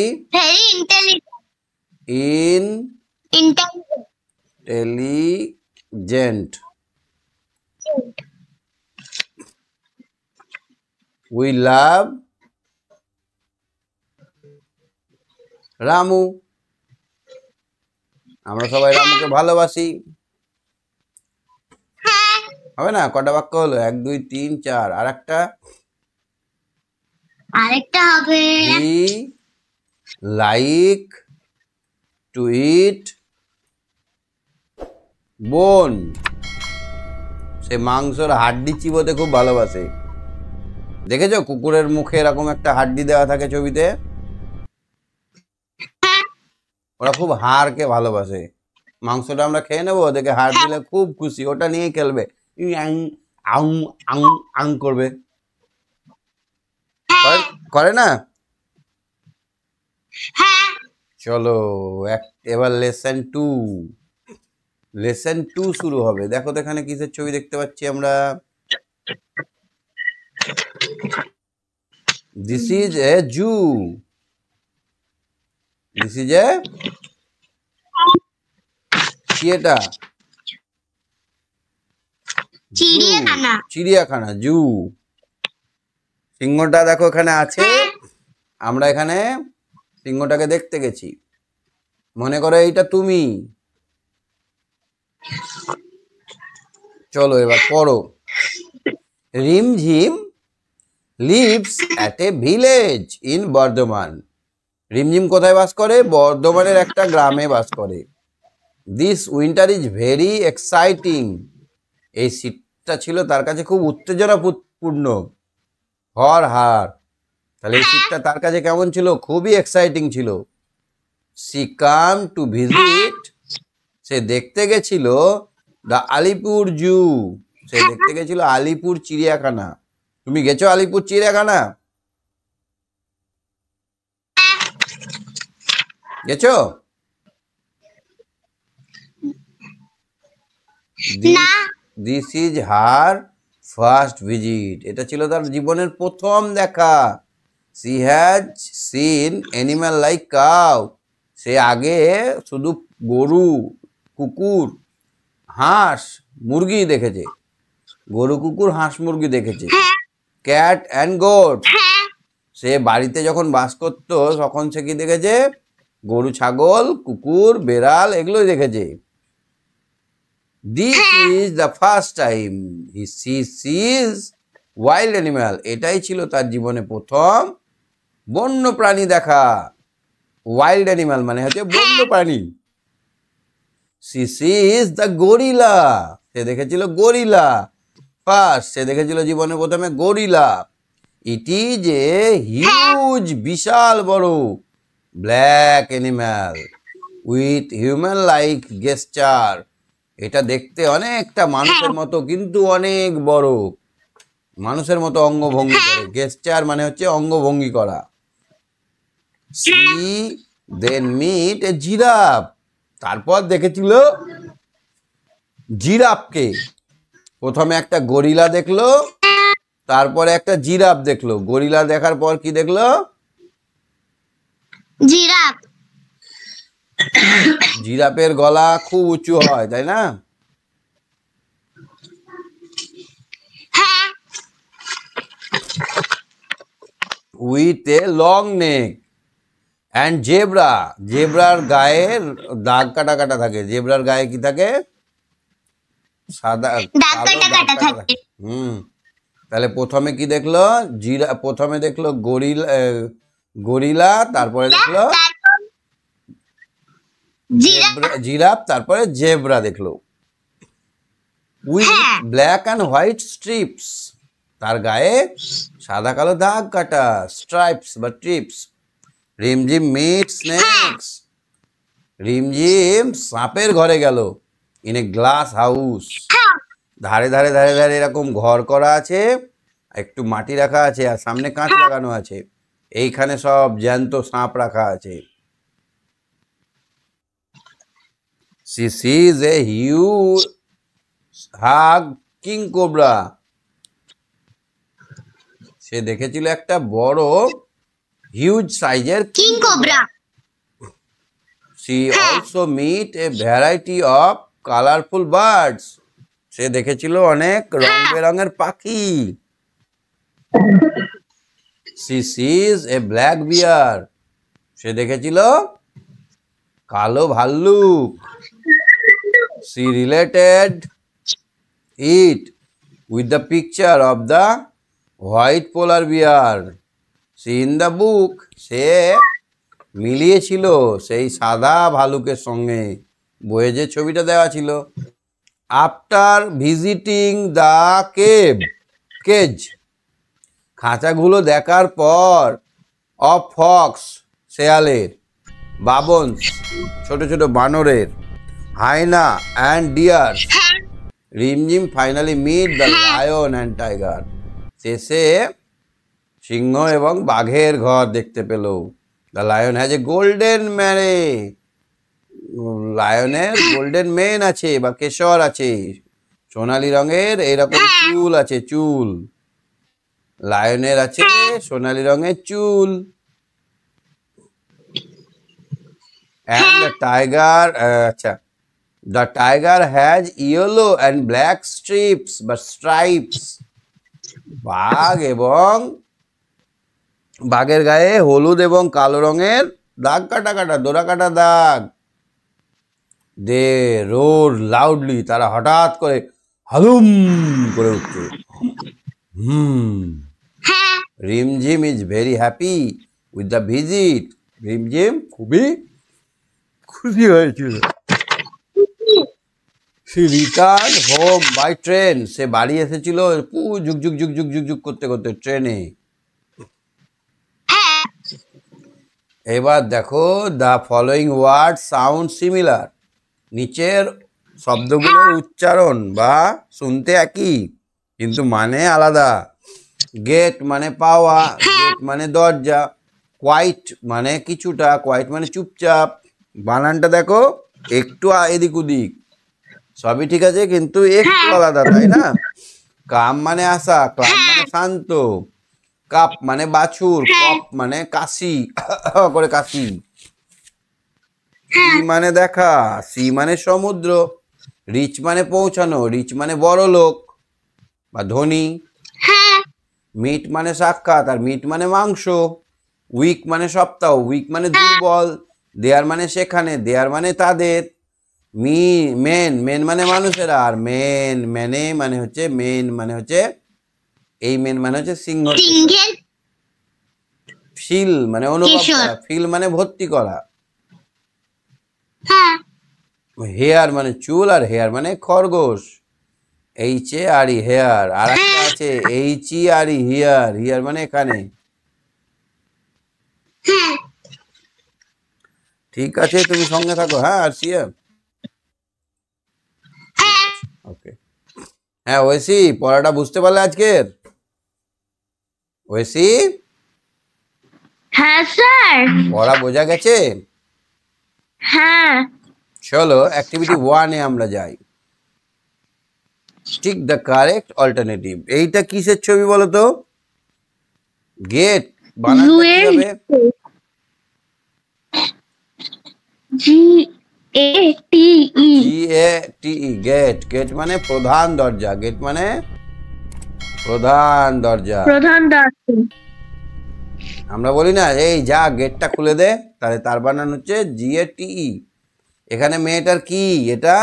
intelligent. We love Ramu, আমরা সবাই রামুকে ভালোবাসি। হবে না? কটা বাক্য হলো? 1 2 3 4। আর আরেকটা হবে হি লাইক টু ইট বোন, সে মাংসর হাড্ডি চিবোতে খুব ভালোবাসে। দেখেছো কুকুরের মুখে এরকম একটা হাড্ডি দেওয়া থাকে ছবিতে? ওরা খুব হাড়কে ভালোবাসে। মাংসটা আমরা খেয়ে নেবো, ওদেরকে হাড় দিলে খুব খুশি, ওটা নিয়ে খেলবে, আং করবে, করে না? চলো এবার লেসন 2 শুরু হবে। দেখো তো এখানে কিসের ছবি দেখতে পাচ্ছি আমরা? This is a zoo, this is a, কি এটা? চিড়িয়াখানা, জু। সিংহটা দেখো এখানে আছে, আমরা এখানে সিংহটাকে দেখতে গেছি। মনে করো এইটা তুমি। চলো এবার পড়ো। Rimjhim lives at a village in Bardhaman. Rimjhim কোথায় বাস করে? বর্ধমানের একটা গ্রামে বাস করে। This winter is very exciting. এই শীতটা ছিল তার কাছে খুব উত্তেজনাপূর্ণ। হার, তাহলে এই শীতটা তার কাছে কেমন ছিল? খুবই এক্সাইটিং ছিল। সি কাম টু ভিজিট, সে দেখতে গেছিল দ্য আলিপুর জু, সে দেখতে গেছিল আলিপুর চিড়িয়াখানা। তুমি গেছো আলিপুর চিড়িয়াখানা? গেছো? This is her first visit, এটা ছিল তার জীবনের প্রথম দেখা। She has seen animal like cow, সে আগে শুধু গরু, কুকুর, হাঁস, মুরগি দেখেছে। গরু, কুকুর, হাঁস, মুরগি দেখেছে, ক্যাট অ্যান্ড গোট। হ্যাঁ সে বাড়িতে যখন বাস করতো তখন সে কি দেখেছে? গরু, ছাগল, কুকুর, বেড়াল এগুলোই দেখেছে। This is the first time he sees wild animal. এটাই ছিল তার জীবনে প্রথম বন্য প্রাণী দেখা। ওয়াইল্ড অ্যানিম্যাল মানে হচ্ছে বন্য প্রাণী। She sees the gorilla. সে দেখেছিল গরিলা। ফার্স্ট সে দেখেছিল জীবনে প্রথমে গরিলা। ইট ইজ এ হিউজ, বিশাল বড় black animal with human like gesture. এটা দেখতে অনেকটা মানুষের মতো কিন্তু অনেক বড়। মানুষের মতো অঙ্গভঙ্গি করে। গেস্টার মানে হচ্ছে অঙ্গভঙ্গি করা। She then meet a giraffe. তারপর দেখেছিল জিরাফকে। প্রথমে একটা গরিলা দেখলো, তারপরে একটা জিরাফ দেখলো। গরিলা দেখার পর কি দেখলো? জিরাফ। জিরাফের গলা খুব উঁচু হয়, তাই না? হ্যাঁ with a long neck and zebra. জেব্রার গায়ে দাগ কাটা কাটা থাকে। জেব্রার গায়ে কি থাকে? সাদা দাগ কালো কাটা দাগ কাটা কাটা থাকে। থাকে। তাহলে প্রথমে কি দেখলো? প্রথমে দেখলো গরিলা, তারপরে দেখলো তারপর জিরাফ। জিরাফ, তারপরে জেব্রা দেখলো। উইথ হ্যাঁ। Black and white strips. তার গায়ে সাদা কালো দাগ কাটা, স্ট্রাইপস বা ট্রিপস। রিমঝিম মিট স্নেকস। রিমঝিম সাপের ঘরে গেল। In a glass house. ধারে ধারে ধারে ধারে এরকম ঘর করা আছে, একটু মাটি রাখা আছে, আর সামনে কাঁচ লাগানো আছে। এইখানে সব জ্যান্ত সাপ রাখা আছে। She sees a huge hug king cobra. সে দেখেছিল একটা বড় হিউজ সাইজের king cobra. She also meet a variety of colourful birds. সে দেখেছিল অনেক রং বেরঙের পাখি। সি সিজ এ ব্ল্যাক বিয়ার। সে দেখেছিল কালো ভাল্লুক। She related it with the picture of the white polar bear see in the book. সে মিলিয়েছিল সেই সাদা ভালুকের সঙ্গে বইয়ে যে ছবিটা দেওয়া ছিল। আফটার ভিজিটিং দ্য কেজ, খাঁচাগুলো দেখার পর, অফ ফক্স, শেয়ালের, বাবন্স, ছোট ছোট বানরের, hyena and deer, Rimjhim finally meet the lion and tiger. শেষে সিংহ এবং বাঘের ঘর দেখতে পেল। The lion has a golden mane. লায়নের গোল্ডেন মেন আছে বা কেশর আছে, সোনালী রঙের এইরকম চুল আছে। চুল লায়নের আছে সোনালী রঙের চুল। অ্যান্ড দ্য টাইগার, আচ্ছা, the tiger has yellow and black strips বা স্ট্রাইপস। বাঘ এবং বাঘের গায়ে হলুদ এবং কালো রঙের দাগ কাটা কাটা, ডোরা কাটা দাগ। They roar loudly. তারা হঠাৎ করে হালুম করে উঠছে। Rimjhim is very happy with the visit. Rimjhim খুবই খুশি হয়েছিল। সে রিটার্ন হোম বাই ট্রেন। সে বাড়ি এসেছিল ঝুক ঝুক ঝুক ঝুক ঝুক ঝুক করতে করতে ট্রেনে। এবার দেখো, the following word sound similar. নিচের শব্দগুলোর উচ্চারণ বা শুনতে একই কিন্তু মানে আলাদা। গেট মানে পাওয়া, গেট মানে দরজা, কোয়াইট মানে কিছুটা, কোয়াইট মানে চুপচাপ। বানানটা দেখো একটু এদিক ওদিক, সবই ঠিক আছে কিন্তু একটু আলাদা, তাই না? কাম মানে আসা, ক্লাম মানে শান্ত, কাপ মানে বাছুর, কপ মানে কাশি করে কাশি, সি মানে দেখা, সি মানে সমুদ্র, রিচ মানে পৌঁছানো, রিচ মানে বড় লোক বা ধনী, মিট মানে সাক্ষাৎ, আর মিট মানে মাংস। উইক মানে সপ্তাহ, উইক মানে দুর্বল। দেয়ার মানে সেখানে, দেয়ার মানে তাদের। মেন, মেন মানে মানুষেরা, আর মেন মানে হচ্ছে এই মেন মানে হচ্ছে সিংহর পেশা। সিংহের ফিল মানে অনুভব কেশর। করা, ফিল মানে ভর্তি করা। হ্যাঁ হেয়ার মানে চুল, আর হেয়ার মানে খরগোশ। H A R E hair. আর একটা আছে H E R E here, here মানে এখানে। হ্যাঁ ঠিক আছে, তুমি সঙ্গে থাকো। হ্যাঁ আরসিয়া, ওকে। হ্যাঁ ওয়েসি, পড়াটা বুঝতে পারলে আজকের? ওয়েসি, হ্যাঁ স্যার। পড়া বোঝা গেছে? হ্যাঁ চলো অ্যাক্টিভিটি 1-এ আমরা যাই। Tick the correct alternative. এইটা কিসের ছবি বলো তো? গেট বানানটা কি জুয়ের হবে? G A T E. GATE, gate. Gate মানে প্রধান দরজা, গেট মানে প্রধান দরজা। প্রধান দর্শক। আমরা বলি না এই যা গেটটা খুলে দে, তাহলে তার বানান হচ্ছে GATE। এখানে মেয়েটার কি, এটা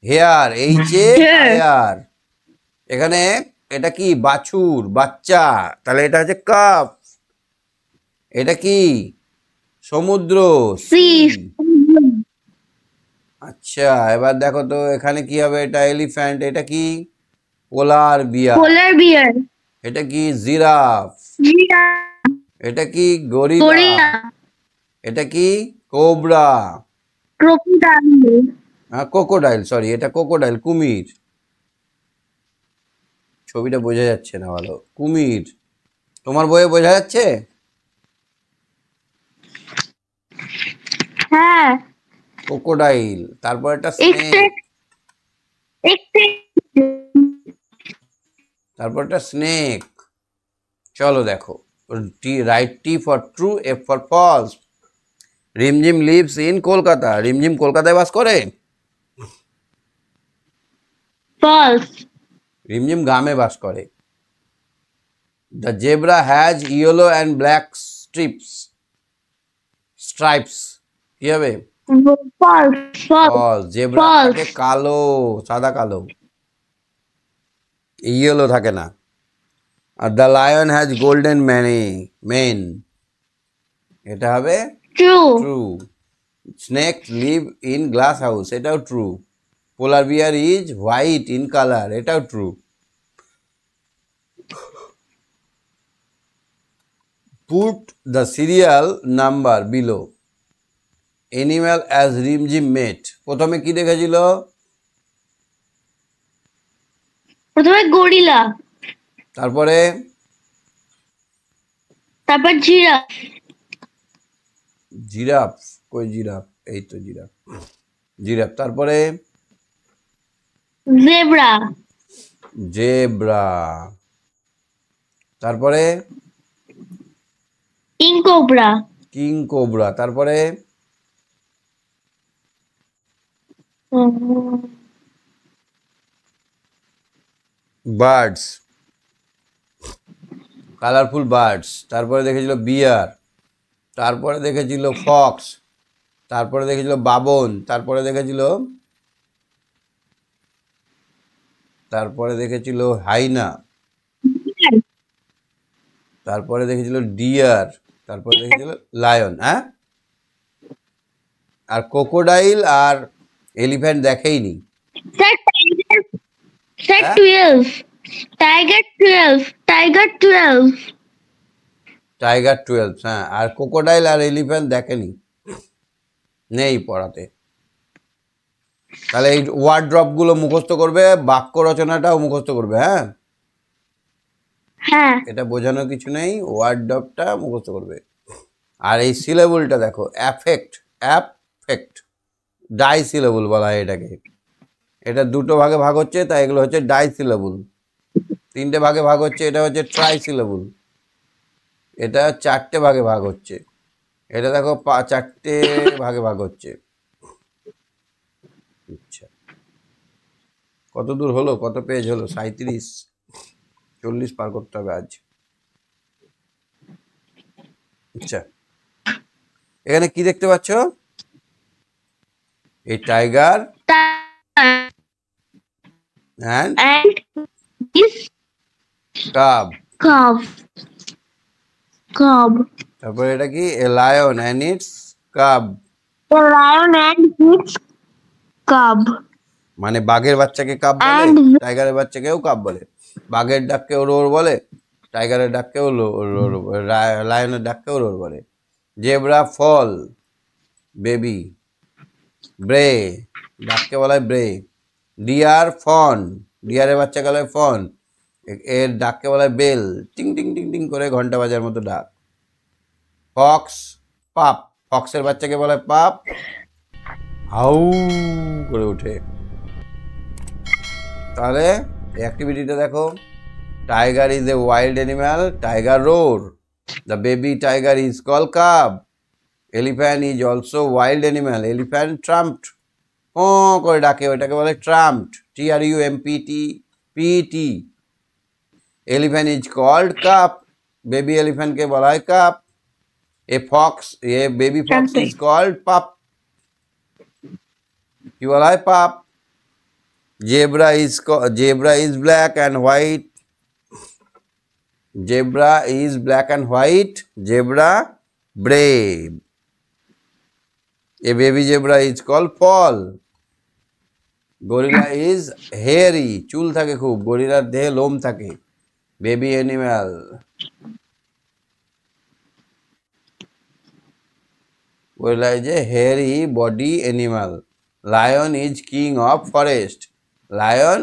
হেয়ার, HAIR। এখানে এটা কি, বাছুর, বাচ্চা, তাহলে এটা হচ্ছে কাপ। এটা কি, সমুদ্র, সি। আচ্ছা এবার দেখো তো এখানে কি হবে, এটা এলিফ্যান্ট, এটা কি পোলার বিয়ার, পোলার বিয়ার। এটা কি জিরাফ, জিরাফ। এটা কি গরিলা, গরিলা। এটা কি কোবরা, ক্রোকোডাইল। ক্রোকোডাইল, সরি এটা ক্রোকোডাইল, কুমির। ছবিটা বোঝা যাচ্ছে না ভালো, কুমির। তোমার বইয়ে বোঝা যাচ্ছে? হ্যাঁ ক্রোকোডাইল। তারপর একটা স্নেক, তারপর একটা স্নেক। চলো দেখো, write T for true, F for false. Rimjhim lives in Kolkata. Rimjhim কলকাতায় বাস করে? ফলস। রিমঝিম গ্রামে বাস করে। The zebra has yellow and black stripes. কি হবে? ফলস। ফলস। Zebra False. থাকে কালো, সাদা কালো, ইয়েলো থাকে না। আর the lion has golden mane, এটা হবে true. True. Snake live in glass house, এটাও true. Polar bear is white in colour, এটাও true. Put the serial number below. Animal as Rimjhim met. প্রথমে কি দেখেছিল? প্রথমে গরিলা, তারপরে তারপর জিরাফ, জিরাফ। কই জিরাফ? এই তো জিরাফ, জিরাফ। তারপরে জেব্রা, জেব্রা। তারপরে ইনকোবরা, কিং কোবরা। তারপরে বার্ডস, কালারফুল বার্ডস। তারপরে দেখেছিল বিয়ার, তারপরে দেখেছিল ফক্স, তারপরে দেখেছিল বাবন, তারপরে দেখেছিল হাইনা, তারপরে দেখেছিল ডিয়ার, তারপরে দেখেছিল লায়ন। হ্যাঁ, আর ক্রোকোডাইল আর এলিফ্যান্ট দেখেইনি। স্যার টাইগার, স্যার হ্যাঁ? 12, টাইগার 12, টাইগার 12। টাইগার 12, হ্যাঁ। আর ক্রোকোডাইল আর এলিফ্যান্ট দেখেনি, নেই পড়াতে। তাহলে এই ওয়ার্ড ড্রপগুলো মুখস্থ করবে, বাক্য রচনাটাও মুখস্থ করবে। হ্যাঁ, হ্যাঁ এটা বোঝানোর কিছু নেই, ওয়ার্ড ড্রপটা মুখস্থ করবে। আর এই সিলেবলটা দেখো, অ্যাফেক্ট, ডাই সিলেবল বলা হয় এটাকে। এটা দুটো ভাগে ভাগ হচ্ছে, তাই এগুলো হচ্ছে ডাই সিলেবল। তিনটে ভাগে ভাগ হচ্ছে, এটা হচ্ছে ট্রাই সিলেবল। এটা চারটে ভাগে ভাগ হচ্ছে, এটা দেখো চারটে ভাগে ভাগ হচ্ছে। আচ্ছা, কত দূর হলো, কত পেজ হলো? 37। 40 পার করতে হবে আজ। আচ্ছা, এখানে কি দেখতে পাচ্ছ? এই tiger and and this cub. cub. তারপরে এটা কি? A lion and its cub. The lion and its cub. মানে বাঘের বাচ্চাকে কাব বলে, And টাইগারের বাচ্চাকেও কাব বলে। বাঘের ডাককেও রোর বলে, টাইগারের ডাককেও লায়নের ডাককেও রোর বলে। জেব্রা ফল, বেবি। ব্রে, ডাককে বলা হয় ব্রে। ডিয়ার ফন, ডিয়ারের বাচ্চাকে বলা হয় ফন, এর ডাককে বলা হয় বেল, টিং টিং টিং টিং করে ঘন্টা বাজার মতো ডাক। ফক্স, পাপ, ফক্সের বাচ্চাকে বলা হয় পাপ, হাউ করে ওঠে। তাহলে অ্যাক্টিভিটিটা দেখো, tiger is a wild animal, tiger roar. The baby tiger is call cub. Elephant is also wild animal, elephant trumped, ও করে ডাকে, ওইটাকে বলে trumped, TRUMPT। Elephant is called cup, baby এলিফ্যান্টকে বলা হয় cup. A fox, a baby fox is called pup, কি বলা হয় pup. Zebra is black and white, zebra is black and white, zebra brave. A baby zebra is called Paul. Gorilla is hairy, চুল থাকে খুব, গরিলার দেহে লোম থাকে, baby animal. Gorilla is a hairy body animal. Lion is king of forest, lion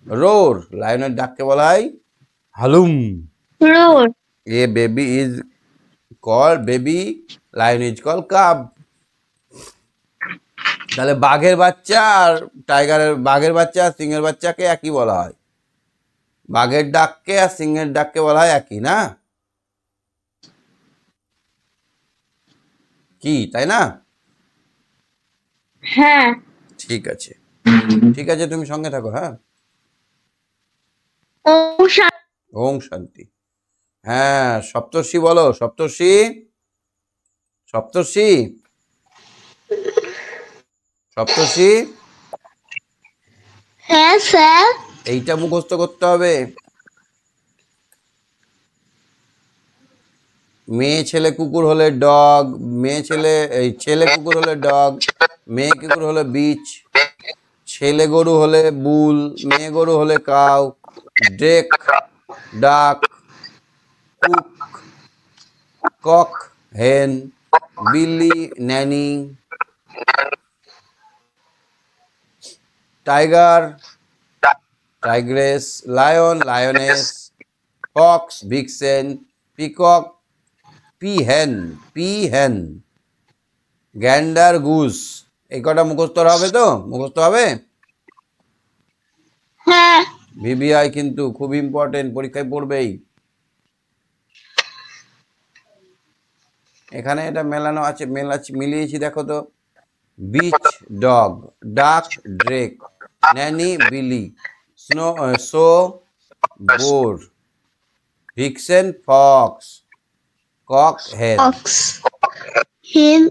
roar, লায়নের ডাককে বলা হয় হালুম। roar. A baby is call, baby lion is call cub. তাহলে বাঘের বাচ্চা আর বাঘের বাচ্চা আর সিংহের বাচ্চাকে একই বলা হয়, বাঘের ডাককে আর সিংহের ডাককে বলা হয় একই, না কি, তাই না? হ্যাঁ। ঠিক আছে, ঠিক আছে, তুমি সঙ্গে থাকো। হ্যাঁ, ওম শান্তি। হ্যাঁ, সপ্তর্ষি বলো, সপ্তর্ষি, সপ্তর্ষি, সপ্তর্ষি। হ্যাঁ স্যার। এইটা মুখস্থ করতে হবে। মেয়ে ছেলে কুকুর হলে ডগ, ছেলে কুকুর হলে ডগ, মেয়ে কুকুর হলে বিচ, ছেলে গরু হলে বুল, মেয়ে গরু হলে cow, drake duck, cook cock hen, billy nanny, tiger tigress, lion lioness, fox vixen, peacock peahen, gander goose. এই কটা মুখস্থ হবে তো? মুখস্থ হবে। হ্যাঁ। ভিভিআই কিন্তু খুব ইম্পর্টেন্ট, পরীক্ষায় পড়বেই। এখানে এটা মেলানো আছে, মিলিয়েছি দেখো তো। Bitch dog, duck drake, nanny billy, sow boar, vixen fox, cock hen. Hen.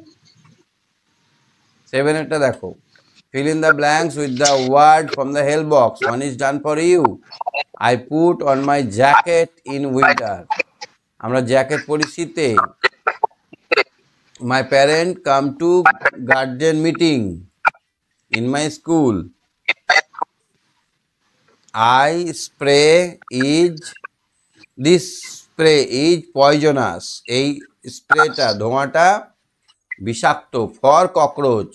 7 এটা দেখো, fill in the blanks with the word from the help box. One is done for you. I put on my jacket in winter. আমরা জ্যাকেট পরি শীতে। My parent come to guardian meeting in my school. This spray is poisonous. এই স্প্রেটা, ধোঁয়াটা বিষাক্ত, ফর ককরোচ,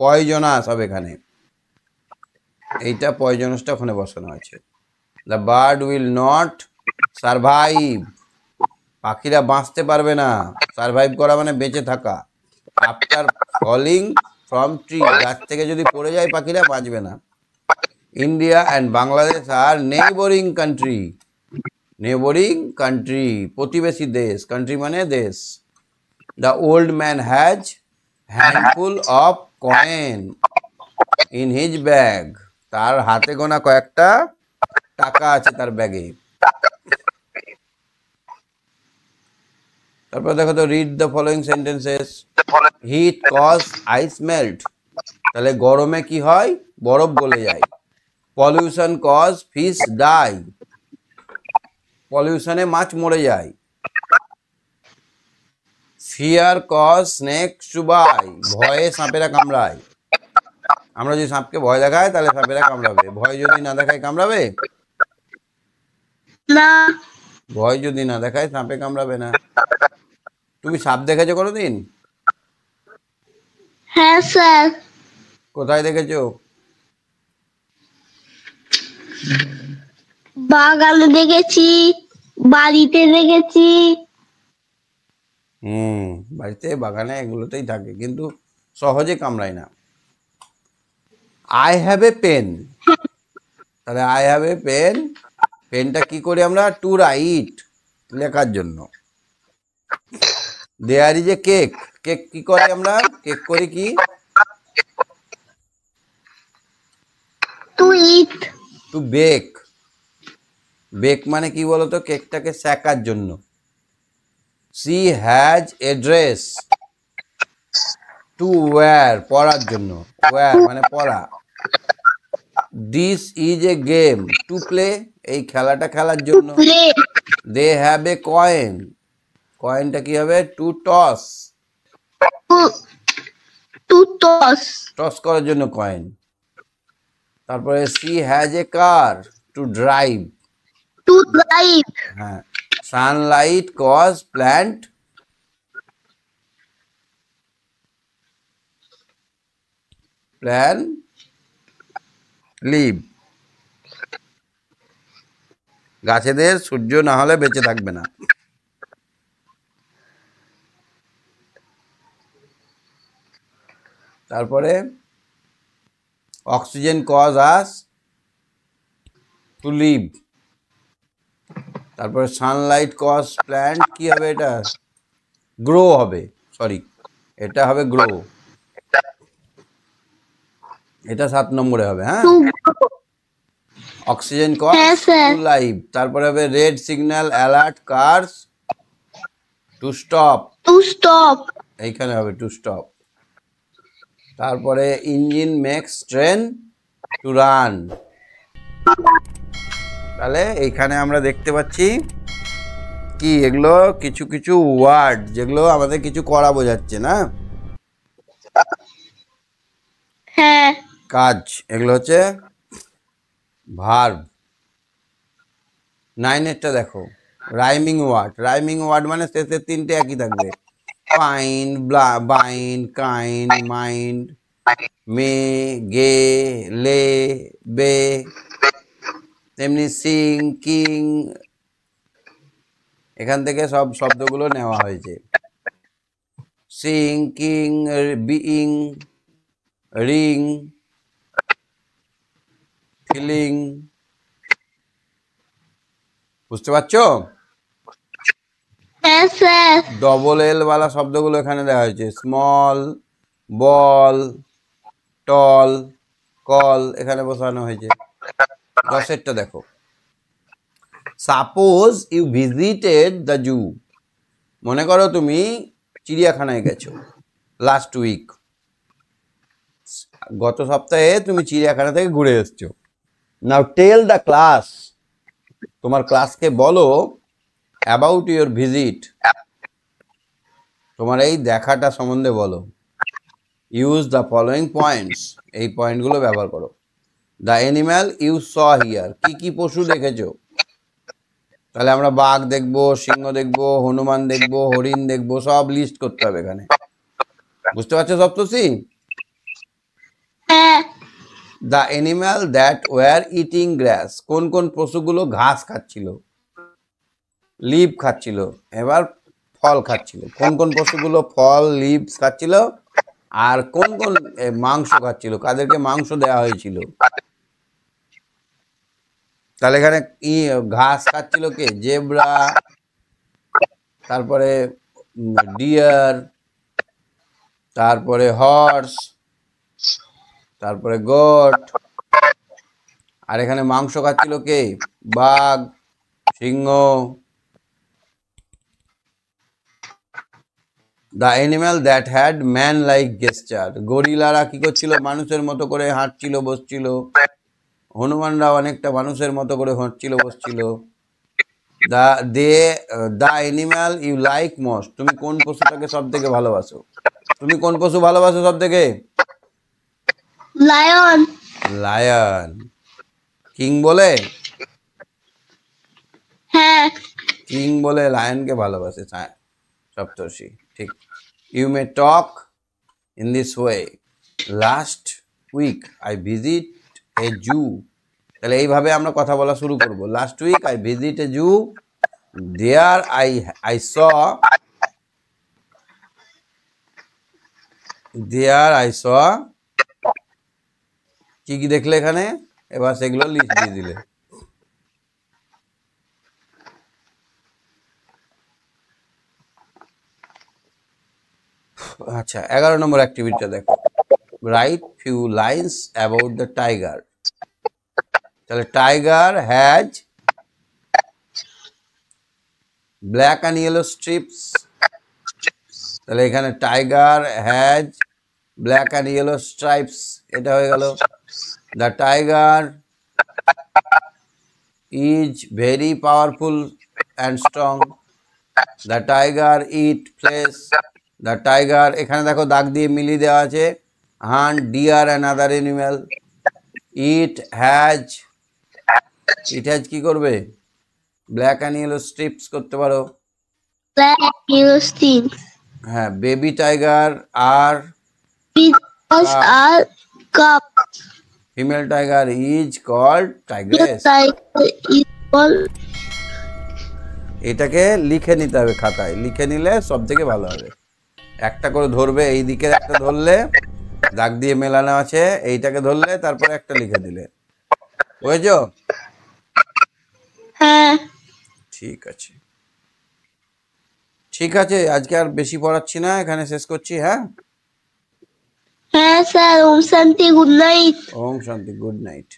পয়জনাস হবে এখানে, এইটা পয়জনাসটা ওখানে বসানো আছে। The bird will not survive, পাখিরা বাঁচতে পারবে না, সারভাইভ করা মানে বেঁচে থাকা। আফটার ফলিং ফ্রম ট্রি, গাছ থেকে যদি পড়ে যায় পাখিরা বাঁচবে না। India and Bangladesh are neighbouring country, প্রতিবেশী দেশ, কান্ট্রি মানে দেশ। The old man has handful of coin in his bag. তার হাতে গোনা কয়েকটা টাকা আছে তার ব্যাগে। তারপর দেখো তো, read the following sentences. Heat cause ice melt, তাহলে গরমে কি হয়, বরফ গলে যায়। পলিউশন কজ ফিশ ডাই, পলিউশনে মাছ মরে যায়। Fear cause snake to bite, ভয়ে সাপেরা কামড়ায়। আমরা যদি সাপকে ভয় দেখাই তাহলে সাপেরা কামড়াবে, ভয় যদি না দেখায় কামড়াবে? না। ভয় যদি না দেখায় সাপে কামড়াবে না। তুমি সাপ দেখেছো কোনোদিন? হ্যাঁ স্যার, কোথায় দেখেছো? বাগানে দেখেছি, বাড়িতে দেখেছি। বাড়িতে বাগানে এগুলোতেই থাকে, কিন্তু সহজে কামড়ায় না। আই হ্যাভ এ পেন, তাহলে আই হ্যাভ এ পেন, পেনটা কি করি আমরা, টু রাইট, লেখার জন্য। There is a cake, cake কি করি আমরা, কেক করি কি, to eat. To bake, bake মানে কি বলতো, কেকটাকে সেকার জন্য। She has a dress, to wear, পরার জন্য, ওয়্যার মানে পরা। This is a game, to play, এই খেলাটা খেলার জন্য। Play. They have a coin, কয়েনটা কি হবে, to toss, to toss. Toss করার জন্য কয়েন। তারপরে she has a car, to drive. To drive. হ্যাঁ, sunlight cause plant, plan live, গাছেদের সূর্য না হলে বেঁচে থাকবে না। তারপরে oxygen cause us to live. তারপরে সানলাইট কজ প্ল্যান্ট, কি হবে এটা, গ্রো হবে, সরি এটা হবে গ্রো, এটা 7 নম্বরে হবে। হ্যাঁ, অক্সিজেন কজ হ্যাঁ, স্যার। To live. তারপরে হবে red signal alert cars to stop, to stop. এইখানে হবে টু স্টপ। তারপরে engine makes train to run, তাহলে এইখানে আমরা দেখতে পাচ্ছি কি, এগুলো কিছু কিছু ওয়ার্ড যেগুলো আমাদের কিছু করা বোঝাচ্ছে না, হ্যাঁ। কাজ, এগুলো হচ্ছে ভার্ব। 9-এরটা দেখো, রাইমিং ওয়ার্ড, রাইমিং ওয়ার্ড মানে শেষের 3টে একই থাকবে, ফাইন্ড, বাইন্ড, কাইন্ড, মাইন্ড, মে, গে, লে, বে। তেমনি সিং, কিং, এখান থেকে সব শব্দগুলো নেওয়া হয়েছে। Sing, king, being, ring, feeling. বুঝতে পারছো? হ্যাঁ স্যার। ডবল এল ওয়ালা শব্দগুলো এখানে দেওয়া হয়েছে, স্মল, বল, টল, কল, এখানে বসানো হয়েছে। 10-এরটা দেখো, suppose you visited the zoo, মনে করো তুমি চিড়িয়াখানায় গেছো লাস্ট উইক, গত সপ্তাহে তুমি চিড়িয়াখানা থেকে ঘুরে এসছো। নাও টেল দ্য ক্লাস, তোমার ক্লাসকে বলো অ্যাবাউট ইউর ভিজিট, তোমার এই দেখাটা সম্বন্ধে বলো। ইউজ দ্য ফলোয়িং পয়েন্টস, এই পয়েন্টগুলো ব্যবহার করো। The animal you saw here, কি কি পশু দেখেছো, তাহলে আমরা বাঘ দেখবো, সিংহ দেখবো, হনুমান দেখবো, হরিণ দেখবো, সব লিস্ট করতে হবে এখানে। বুঝতে পারছো সপ্তর্ষি? হ্যাঁ। The animal that were eating grass, কোন কোন পশুগুলো ঘাস খাচ্ছিল, লিভ খাচ্ছিল, এবার ফল খাচ্ছিল। কোন কোন পশুগুলো ফল, লিভস খাচ্ছিল, আর কোন কোন মাংস খাচ্ছিল, কাদেরকে মাংস দেওয়া হয়েছিল। তাহলে এখানে ঘাস খাচ্ছিল কে, জেব্রা, তারপরে ডিয়ার, তারপরে হর্স, তারপরে গোট। আর এখানে মাংস খাচ্ছিল কে, বাঘ, সিংহ। The animal that had man like gesture, গরিলারা কি করছিল, মানুষের মতো করে হাঁটছিল বসছিল। হনুমানরা অনেকটা মানুষের মতো করে হাঁটছিল বসছিল। The animal you like most, তুমি কোন পশুটাকে সব থেকে ভালোবাসো? তুমি কোন পশু ভালোবাসো সব থেকে? লায়ন। লায়ন। কিং বলে? হ্যাঁ। কিং বলে লায়নকে ভালোবাসে সপ্তর্ষি, ঠিক। You may talk in this way, last week I visit a zoo, তাহলে এইভাবে আমরা কথা বলা শুরু করব। Last week I visit a zoo, there I saw কি কি দেখলে এখানে, এবার সেগুলো লিস্ট দিয়ে দিলে। আচ্ছা, 11 নম্বর অ্যাক্টিভিটিটা দেখো, write few lines about the tiger. তাহলে tiger has black and yellow strips, তাহলে এখানে tiger has black and yellow stripes, এটা হয়ে গেল। The tiger is very powerful and strong, the tiger eat flesh, the tiger, এখানে দেখো দাগ দিয়ে মিলিয়ে দেওয়া আছে, hunt deer and other animal. It has কি করবে? ব্ল্যাক অ্যান্ড ইয়েলো স্ট্রিপস করতে পারো। Black yellow strips. হ্যাঁ, baby tiger R R cub. Female tiger is called tigress. এটাকে লিখে নিতে হবে খাতায়, লিখে নিলে সব থেকে ভালো হবে। একটা করে ধরবে, এই দিকে একটা ধরলে দাগ দিয়ে মেলানো আছে, এইটাকে ধরলে তারপরে একটা লিখে দিলে, বুঝেছো? হ্যাঁ ঠিক আছে, ঠিক আছে, আজকে আর বেশি পড়াচ্ছি না, এখানে শেষ করছি। হ্যাঁ হ্যাঁ স্যার, ওম শান্তি, গুড নাইট। ওম শান্তি, গুড নাইট।